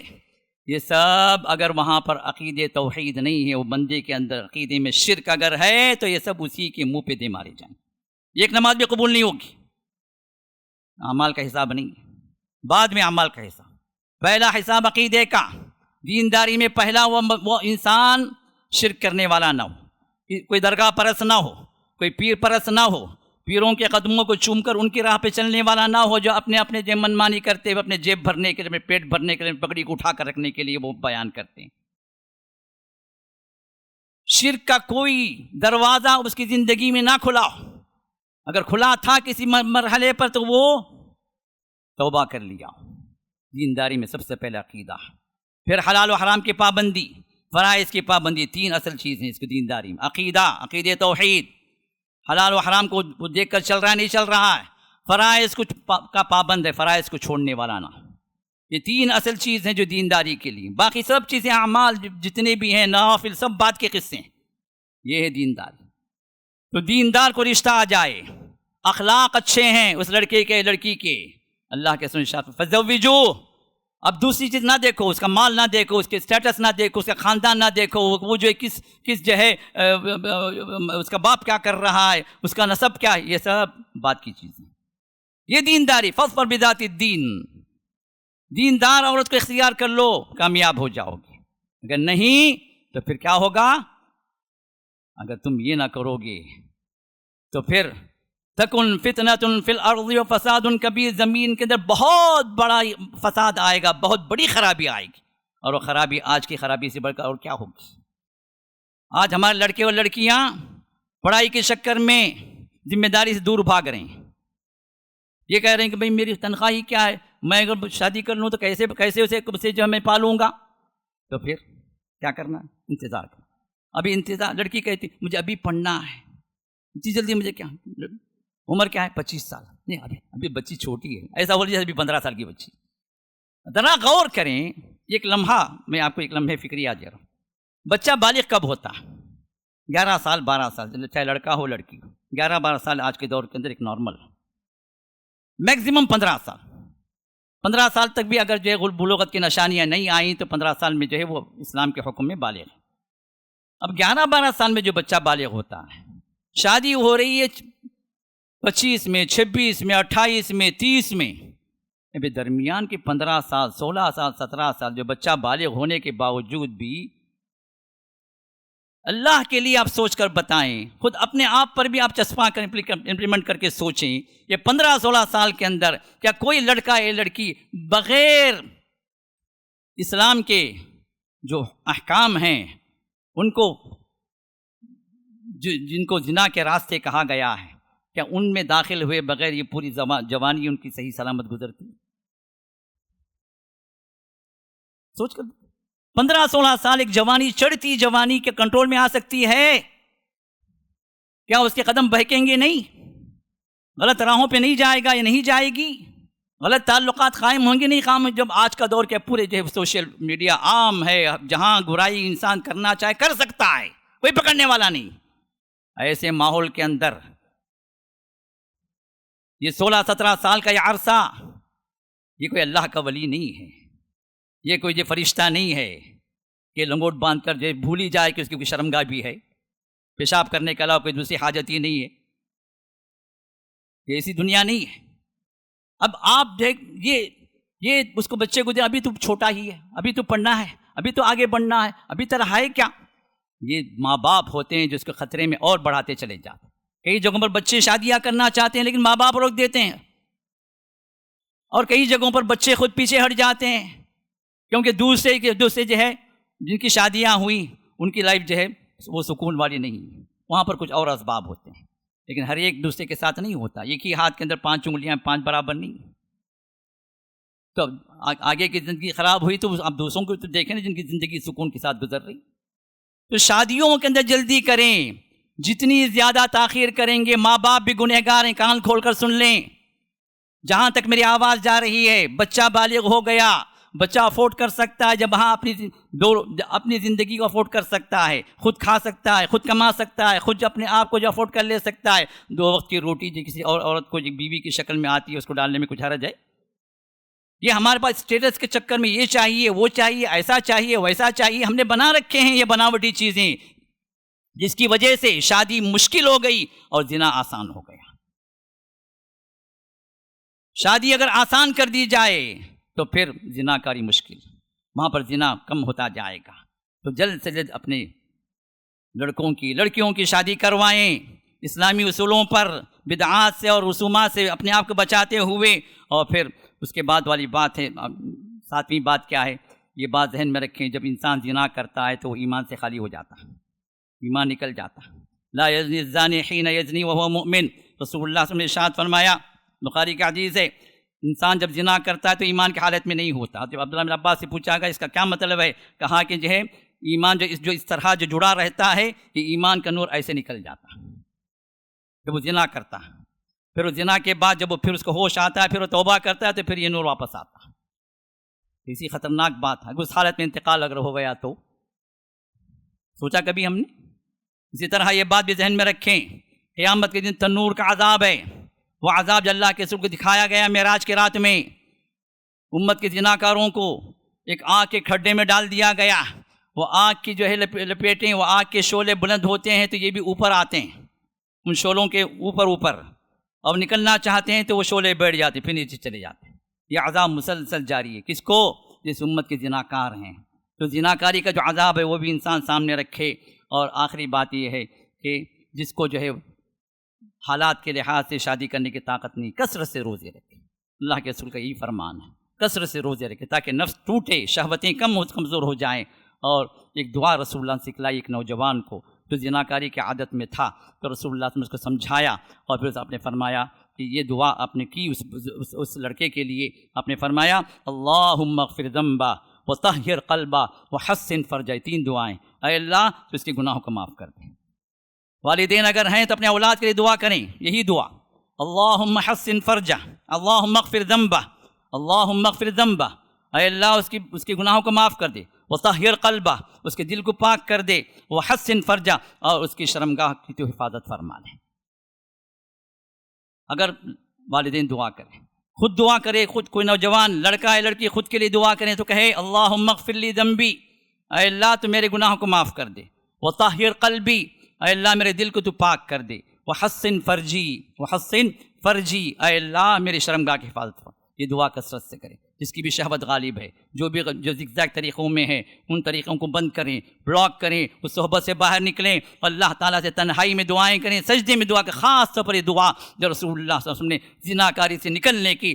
یہ سب اگر وہاں پر عقیدے توحید نہیں ہے، وہ بندے کے اندر عقیدے میں شرک اگر ہے، تو یہ سب اسی کے منہ پہ دے مارے جائیں، ایک نماز بھی قبول نہیں ہوگی۔ اعمال کا حساب نہیں، بعد میں اعمال کا حساب، پہلا حساب عقیدے کا۔ دینداری میں پہلا وہ انسان شرک کرنے والا نہ ہو، کوئی درگاہ پرست نہ ہو، کوئی پیر پرست نہ ہو، پیروں کے قدموں کو چوم کر ان کی راہ پہ چلنے والا نہ ہو جو اپنے اپنے منمانی کرتے ہوئے اپنے جیب بھرنے کے لیے، اپنے پیٹ بھرنے کے لیے، پگڑی کو اٹھا کر رکھنے کے لیے وہ بیان کرتے ہیں۔ شرک کا کوئی دروازہ اس کی زندگی میں نہ کھلا، اگر کھلا تھا کسی مرحلے پر تو وہ توبہ کر لیا۔ دینداری میں سب سے پہلا عقیدہ، پھر حلال و حرام کی پابندی، فرائض کی پابندی، تین اصل چیزیں اس کی دینداری میں۔ عقیدہ توحید، حلال و حرام کو دیکھ کر چل رہا ہے نہیں چل رہا ہے، فرائض کا پابند ہے، فرائض کو چھوڑنے والا نہ۔ یہ تین اصل چیز ہیں جو دینداری کے لیے، باقی سب چیزیں اعمال جتنے بھی ہیں نوافل سب بات کے قصے ہیں، یہ ہے دینداری۔ تو دیندار کو رشتہ آ جائے، اخلاق اچھے ہیں اس لڑکے کے لڑکی کے، اللہ کے سنشاف فزوجو، اب دوسری چیز نہ دیکھو، اس کا مال نہ دیکھو، اس کے سٹیٹس نہ دیکھو، اس کا خاندان نہ دیکھو، وہ جو کس جو ہے اس کا باپ کیا کر رہا ہے، اس کا نسب کیا ہے، یہ سب بات کی چیزیں۔ یہ دینداری، فاظفر بذات الدین، دیندار عورت کو اختیار کر لو، کامیاب ہو جاؤ گے۔ اگر نہیں تو پھر کیا ہوگا؟ اگر تم یہ نہ کرو گے تو پھر تکن فتنۃ فی الارض وفساد کبیر، زمین کے اندر بہت بڑا فساد آئے گا، بہت بڑی خرابی آئے گی، اور وہ خرابی آج کی خرابی سے بڑھ کر اور کیا ہوگی؟ آج ہمارے لڑکے اور لڑکیاں پڑھائی کے چکر میں ذمہ داری سے دور بھاگ رہے ہیں، یہ کہہ رہے ہیں کہ بھئی میری تنخواہ ہی کیا ہے، میں اگر شادی کر لوں تو کیسے اسے جو میں پالوں گا؟ تو پھر کیا کرنا ہے؟ انتظار کرنا۔ ابھی انتظار، لڑکی کہتی مجھے ابھی پڑھنا ہے، اتنی جلدی مجھے کیا، عمر کیا ہے 25 سال، نہیں ابھی بچی چھوٹی ہے، ایسا بول جیسے ابھی 15 سال کی بچی۔ ذرا غور کریں، ایک لمحہ میں آپ کو ایک لمحے فکری یاد دے رہا ہوں۔ بچہ بالغ کب ہوتا ہے؟ 11 سال 12 سال، چاہے لڑکا ہو لڑکی ہو، 11-12 سال آج کے دور کے اندر ایک نارمل ہے۔ میکسیمم 15 سال، 15 سال تک بھی اگر جو ہے بلوغت کی نشانیاں نہیں آئیں تو 15 سال میں جو ہے وہ اسلام کے حکم میں بالغ ہے۔ اب 11-12 سال میں جو بچہ بالغ ہوتا ہے، شادی ہو رہی ہے 25 میں، 26 میں، 28 میں، 30 میں، ابھی درمیان کے 15 سال، 16 سال، 17 سال جو بچہ بالغ ہونے کے باوجود بھی اللہ کے لیے آپ سوچ کر بتائیں، خود اپنے آپ پر بھی آپ چسپاں کر امپلیمنٹ کر کے سوچیں، یہ 15-16 سال کے اندر کیا کوئی لڑکا یا لڑکی بغیر اسلام کے جو احکام ہیں ان کو، جن کو زنا کے راستے کہا گیا ہے، کیا ان میں داخل ہوئے بغیر یہ پوری جوانی ان کی صحیح سلامت گزرتی؟ سوچ کر 15-16 سال ایک جوانی، چڑھتی جوانی کے کنٹرول میں آ سکتی ہے؟ کیا اس کے قدم بہکیں گے نہیں؟ غلط راہوں پہ نہیں جائے گا یا نہیں جائے گی؟ غلط تعلقات قائم ہوں گے نہیں قائم؟ جب آج کا دور کے پورے جو ہے سوشل میڈیا عام ہے، جہاں برائی انسان کرنا چاہے کر سکتا ہے، کوئی پکڑنے والا نہیں۔ ایسے ماحول کے اندر یہ 16-17 سال کا یہ عرصہ، یہ کوئی اللہ کا ولی نہیں ہے، یہ کوئی فرشتہ نہیں ہے کہ لنگوٹ باندھ کر جو بھول ہی جائے کہ اس کی کوئی شرمگاہ بھی ہے، پیشاب کرنے کے علاوہ کوئی دوسری حاجت ہی نہیں ہے، یہ ایسی دنیا نہیں ہے۔ اب آپ دیکھ یہ اس کو بچے کو دے، ابھی تو چھوٹا ہی ہے، ابھی تو پڑھنا ہے، ابھی تو آگے بڑھنا ہے، ابھی طرح ہے کیا؟ یہ ماں باپ ہوتے ہیں جو اس کو خطرے میں اور بڑھاتے چلے جاتے ہیں۔ کئی جگہوں پر بچے شادیاں کرنا چاہتے ہیں لیکن ماں باپ روک دیتے ہیں، اور کئی جگہوں پر بچے خود پیچھے ہٹ جاتے ہیں کیونکہ دوسرے جو ہے جن کی شادیاں ہوئیں ان کی لائف جو ہے وہ سکون والی نہیں ہے، وہاں پر کچھ اور اسباب ہوتے ہیں، لیکن ہر ایک دوسرے کے ساتھ نہیں ہوتا۔ ایک ہی ہاتھ کے اندر 5 انگلیاں 5 برابر نہیں، تو آگے کی زندگی خراب ہوئی تو آپ دوسروں کو تو دیکھیں نا جن کی زندگی سکون کے ساتھ گزر رہی۔ تو شادیوں کے اندر جلدی کریں، جتنی زیادہ تاخیر کریں گے، ماں باپ بھی گنہگار ہیں، کان کھول کر سن لیں۔ جہاں تک میری آواز جا رہی ہے، بچہ بالغ ہو گیا، بچہ افورڈ کر سکتا ہے، جب وہاں اپنی زندگی کو افورڈ کر سکتا ہے، خود کھا سکتا ہے، خود کما سکتا ہے، خود اپنے آپ کو جو افورڈ کر لے سکتا ہے، 2 وقت کی روٹی جو کسی اور عورت کو بیوی کی شکل میں آتی ہے اس کو ڈالنے میں کچھ حرج ہے؟ یہ ہمارے پاس اسٹیٹس کے چکر میں یہ چاہیے، وہ چاہیے، ایسا چاہیے، ویسا چاہیے، ہم نے بنا رکھے ہیں یہ بناوٹی چیزیں، جس کی وجہ سے شادی مشکل ہو گئی اور زنا آسان ہو گیا۔ شادی اگر آسان کر دی جائے تو پھر زنا کاری مشکل، وہاں پر زنا کم ہوتا جائے گا۔ تو جلد سے جلد اپنے لڑکوں کی لڑکیوں کی شادی کروائیں، اسلامی اصولوں پر بدعات سے اور رسومات سے اپنے آپ کو بچاتے ہوئے. اور پھر اس کے بعد والی بات ہے، 7ویں بات کیا ہے؟ یہ بات ذہن میں رکھیں، جب انسان زنا کرتا ہے تو وہ ایمان سے خالی ہو جاتا ہے، ایمان نکل جاتا ہے. لا یزنی الزانی حین یزنی وہو مؤمن، رسول اللہ صلی اللہ علیہ وسلم نے ارشاد فرمایا، بخاری کا حدیث ہے، انسان جب زنا کرتا ہے تو ایمان کی حالت میں نہیں ہوتا. جب عبداللہ بن عباس سے پوچھا گیا اس کا کیا مطلب ہے، کہا کہ جو ہے ایمان جو اس طرح جو جڑا رہتا ہے، یہ ایمان کا نور ایسے نکل جاتا ہے جب وہ زنا کرتا ہے. پھر وہ زنا کے بعد جب وہ پھر اس کو ہوش آتا ہے، پھر وہ توبہ کرتا ہے، تو پھر یہ نور واپس آتا ہے. اسی خطرناک بات ہے. اس حالت میں انتقال اگر ہو گیا تو سوچا کبھی ہم نے؟ اسی طرح یہ بات بھی ذہن میں رکھیں، قیامت کے دن تنور کا عذاب ہے. وہ عذاب جو اللہ کے رسول کو دکھایا گیا معراج کی رات میں، امت کے زناکاروں کو ایک آگ کے کھڈے میں ڈال دیا گیا. وہ آگ کی جو ہے لپیٹیں، وہ آگ کے شعلے بلند ہوتے ہیں تو یہ بھی اوپر آتے ہیں، ان شعلوں کے اوپر اور نکلنا چاہتے ہیں تو وہ شعلے بیٹھ جاتے پھر نیچے چلے جاتے ہیں. یہ عذاب مسلسل جاری ہے. کس کو؟ جس امت کے زناکار ہیں. تو زناکاری کا جو عذاب ہے وہ بھی انسان سامنے رکھے. اور آخری بات یہ ہے کہ جس کو جو ہے حالات کے لحاظ سے شادی کرنے کی طاقت نہیں، کثرت سے روزے رکھے. اللہ کے رسول کا یہی فرمان ہے، کثرت سے روزے رکھے تاکہ نفس ٹوٹے، شہوتیں کمزور ہو جائیں. اور ایک دعا رسول اللہ نے سکھلائی ایک نوجوان کو جو زناکاری کی عادت میں تھا، تو رسول اللہ نے اس کو سمجھایا اور پھر آپ نے فرمایا کہ یہ دعا آپ نے کی اس لڑکے کے لیے. آپ نے فرمایا اللہم اغفر ذنبا وطہر قلبا وحسن فرجہ. 3 دعائیں. اے اللہ تو اس کے گناہوں کو معاف کر دیں. والدین اگر ہیں تو اپنے اولاد کے لیے دعا کریں یہی دعا، اللہم حسن فرجہ، اللہم اغفر ذنبہ، اللہم اغفر ذنبہ. اے اللہ اس کے گناہوں کو معاف کر دے. وطہر قلبہ، اس کے دل کو پاک کر دے. وحسن فرجہ، اور اس کی شرمگاہ کی تو حفاظت فرما لے. اگر والدین دعا کریں، خود دعا کرے، خود کوئی نوجوان لڑکا ہے لڑکی خود کے لیے دعا کریں تو کہے اللہم اغفر لی ذنبی، اے اللہ تو میرے گناہوں کو معاف کر دے. وطہر قلبی، اے اللہ میرے دل کو تو پاک کر دے. وحسن فرجی، وحسن فرجی، اے اللہ میری شرمگاہ کی حفاظت فرما. یہ دعا کثرت سے کریں. جس کی بھی شہوت غالب ہے، جو زگزیگ طریقوں میں ہے، ان طریقوں کو بند کریں، بلاک کریں، اس صحبت سے باہر نکلیں، اللہ تعالیٰ سے تنہائی میں دعائیں کریں، سجدے میں دعا کریں. خاص طور پر یہ دعا جو رسول اللہ صلی اللہ علیہ وسلم نے زناکاری سے نکلنے کی،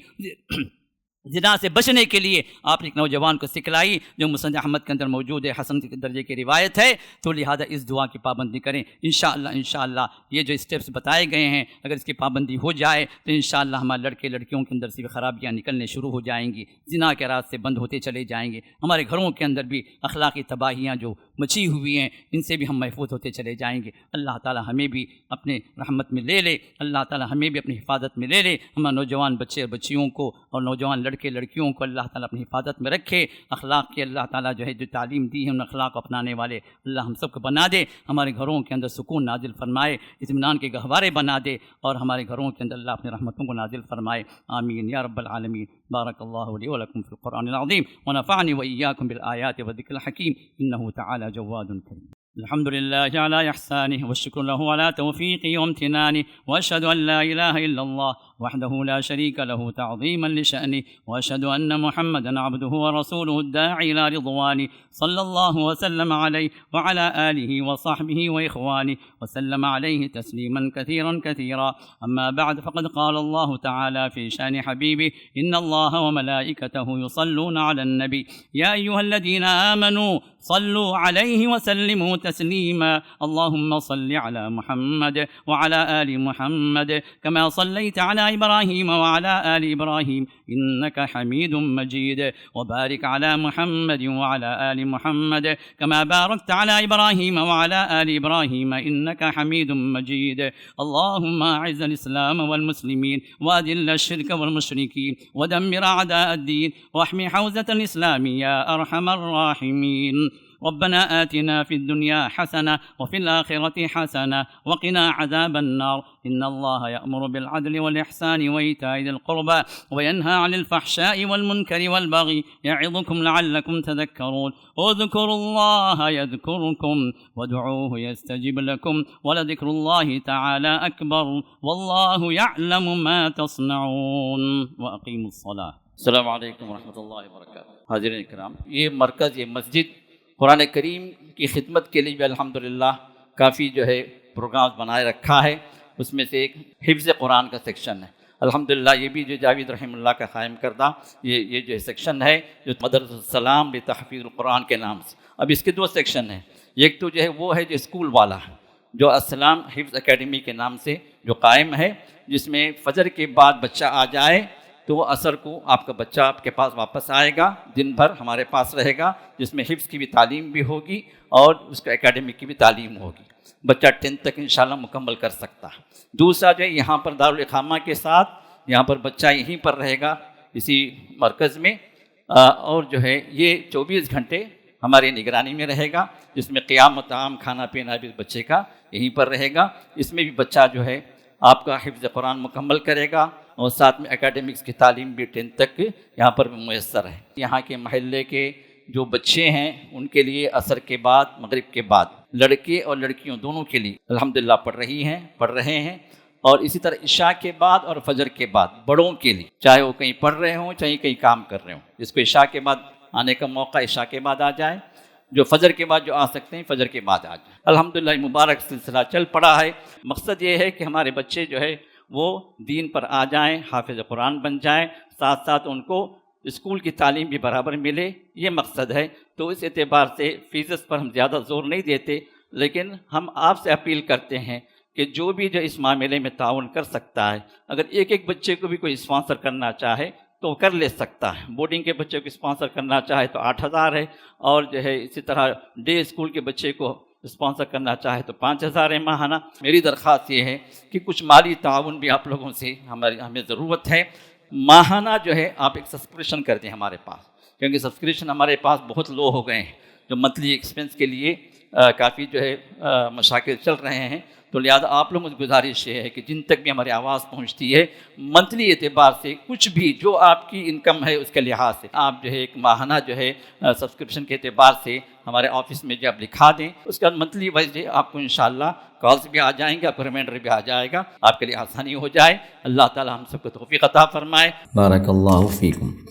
زنا سے بچنے کے لیے آپ نے ایک نوجوان کو سکھلائی جو مسند احمد کے اندر موجود ہے، حسن کے درجے کی روایت ہے. تو لہذا اس دعا کی پابندی کریں. انشاءاللہ یہ جو اسٹیپس بتائے گئے ہیں اگر اس کی پابندی ہو جائے تو انشاءاللہ ہمارے لڑکے لڑکیوں کے اندر سے بھی خرابیاں نکلنے شروع ہو جائیں گی، زنا کے راز سے بند ہوتے چلے جائیں گے. ہمارے گھروں کے اندر بھی اخلاقی تباہیاں جو مچی ہوئی ہیں ان سے بھی ہم محفوظ ہوتے چلے جائیں گے. اللہ تعالیٰ ہمیں بھی اپنے رحمت میں لے لے، اللہ تعالیٰ ہمیں بھی اپنی حفاظت میں لے لے. ہمارے نوجوان بچے اور بچیوں کو اور نوجوان لڑکے لڑکیوں کو اللہ تعالیٰ اپنی حفاظت میں رکھے. اخلاق کی اللہ تعالیٰ جو ہے جو تعلیم دی ہے ان اخلاق کو اپنانے والے اللہ ہم سب کو بنا دے. ہمارے گھروں کے اندر سکون نازل فرمائے، اطمینان کے گہوارے بنا دے، اور ہمارے گھروں کے اندر اللہ اپنی رحمتوں کو نازل فرمائے. آمین یا رب العالمین. بارک اللہ لی ولکم فی القرآن العظیم ونفعنی وإیاکم بالآیات والذکر الحکیم انہ تعالی جواد کریم. الحمد لله على إحسانه والشكر له على توفيقه وامتنانه وأشهد أن لا إله إلا الله وحده لا شريك له تعظيما لشأنه وأشهد أن محمدا عبده ورسوله الداعي إلى رضوانه صلى الله وسلم عليه وعلى آله وصحبه وإخوانه وسلم عليه تسليما كثيرا كثيرا. أما بعد فقد قال الله تعالى في شأن حبيبه إن الله وملائكته يصلون على النبي يا أيها الذين آمنوا صلوا عليه وسلموا تسليما. اللهم صل على محمد وعلى آل محمد كما صليت على إبراهيم وعلى آل إبراهيم إنك حميد مجيد. وبارك على محمد وعلى آل محمد كما باركت على إبراهيم وعلى آل إبراهيم إنك حميد مجيد. اللهم أعز الإسلام والمسلمين وأذل الشرك والمشركين ودمر أعداء الدين واحمي حوزة الإسلام يا أرحم الراحمين. ربنا آتنا في الدنيا حسنة وفي الآخرة حسنة وقنا عذاب النار. إن الله يأمر بالعدل والإحسان وإيتاء ذي القربى وينهى عن الفحشاء والمنكر والبغي يعظكم لعلكم تذكرون. اذكروا الله يذكركم وادعوه يستجب لكم ولذكر الله تعالى أكبر والله يعلم ما تصنعون. وأقيموا الصلاة. السلام علیکم ورحمۃ اللہ وبرکاتہ. حاضرین کرام، یہ مرکز، یہ مسجد قرآن کریم کی خدمت کے لیے بھی الحمدللہ کافی جو ہے پروگرامز بنائے رکھا ہے، اس میں سے ایک حفظ قرآن کا سیکشن ہے۔ الحمدللہ یہ بھی جو جاوید رحمہ اللہ کا قائم کردہ یہ جو سیکشن ہے جو مدرسۃ السلام لتحفیظ القرآن کے نام سے۔ اب اس کے 2 سیکشن ہیں، ایک تو جو ہے وہ ہے جو اسکول والا جو السلام حفظ اکیڈمی کے نام سے جو قائم ہے، جس میں فجر کے بعد بچہ آ جائے تو عصر کو آپ کا بچہ آپ کے پاس واپس آئے گا، دن بھر ہمارے پاس رہے گا، جس میں حفظ کی بھی تعلیم بھی ہوگی اور اس کا اکیڈمک کی بھی تعلیم ہوگی۔ بچہ 10 تک انشاءاللہ مکمل کر سکتا ہے۔ دوسرا جو ہے یہاں پر دارالاقامہ کے ساتھ یہاں پر بچہ یہیں پر رہے گا اسی مرکز میں، اور جو ہے یہ 24 گھنٹے ہماری نگرانی میں رہے گا، جس میں قیام و طعام کھانا پینا بھی بچے کا یہیں پر رہے گا۔ اس میں بھی بچہ جو ہے آپ کا حفظ قرآن مکمل کرے گا اور ساتھ میں اکیڈمکس کی تعلیم بھی 10 تک یہاں پر میسر ہے۔ یہاں کے محلے کے جو بچے ہیں ان کے لیے عصر کے بعد مغرب کے بعد لڑکے اور لڑکیوں دونوں کے لیے الحمدللہ پڑھ رہے ہیں، اور اسی طرح عشاء کے بعد اور فجر کے بعد بڑوں کے لیے، چاہے وہ کہیں پڑھ رہے ہوں چاہے کہیں کام کر رہے ہوں، جس کو عشاء کے بعد آنے کا موقع عشاء کے بعد آ جائے، جو فجر کے بعد جو آ سکتے ہیں فجر کے بعد آ جائیں۔ الحمدللہ مبارک سلسلہ چل پڑا ہے۔ مقصد یہ ہے کہ ہمارے بچے جو ہے وہ دین پر آ جائیں، حافظ قرآن بن جائیں، ساتھ ساتھ ان کو اسکول کی تعلیم بھی برابر ملے، یہ مقصد ہے۔ تو اس اعتبار سے فیسز پر ہم زیادہ زور نہیں دیتے، لیکن ہم آپ سے اپیل کرتے ہیں کہ جو بھی جو اس معاملے میں تعاون کر سکتا ہے، اگر ایک بچے کو بھی کوئی اسپانسر کرنا چاہے تو کر لے سکتا ہے۔ بورڈنگ کے بچے کو اسپانسر کرنا چاہے تو 8,000 ہے، اور جو ہے اسی طرح ڈے اسکول کے بچے کو اسپانسر کرنا چاہے تو 5,000 ہے ماہانہ۔ میری درخواست یہ ہے کہ کچھ مالی تعاون بھی آپ لوگوں سے ہمیں ضرورت ہے۔ ماہانہ جو ہے آپ ایک سبسکرپشن کر دیں ہمارے پاس، کیونکہ سبسکرپشن ہمارے پاس بہت لو ہو گئے ہیں، جو منتھلی ایکسپنس کے لیے کافی جو ہے مشاکل چل رہے ہیں۔ تو لہٰذا آپ لوگوں سے گزارش یہ ہے کہ جن تک بھی ہماری آواز پہنچتی ہے، منتھلی اعتبار سے کچھ بھی جو آپ کی انکم ہے اس کے لحاظ سے آپ جو ہے ایک ماہانہ جو ہے سبسکرپشن کے اعتبار سے ہمارے آفس میں جو آپ لکھا دیں، اس کا منتھلی وائز آپ کو انشاءاللہ کالز بھی آ جائیں گے، آپ کو ریمائنڈر بھی آ جائے گا، آپ کے لیے آسانی ہو جائے۔ اللہ تعالی ہم سب کو توفیق عطا فرمائے۔
بارک اللہ فیکم۔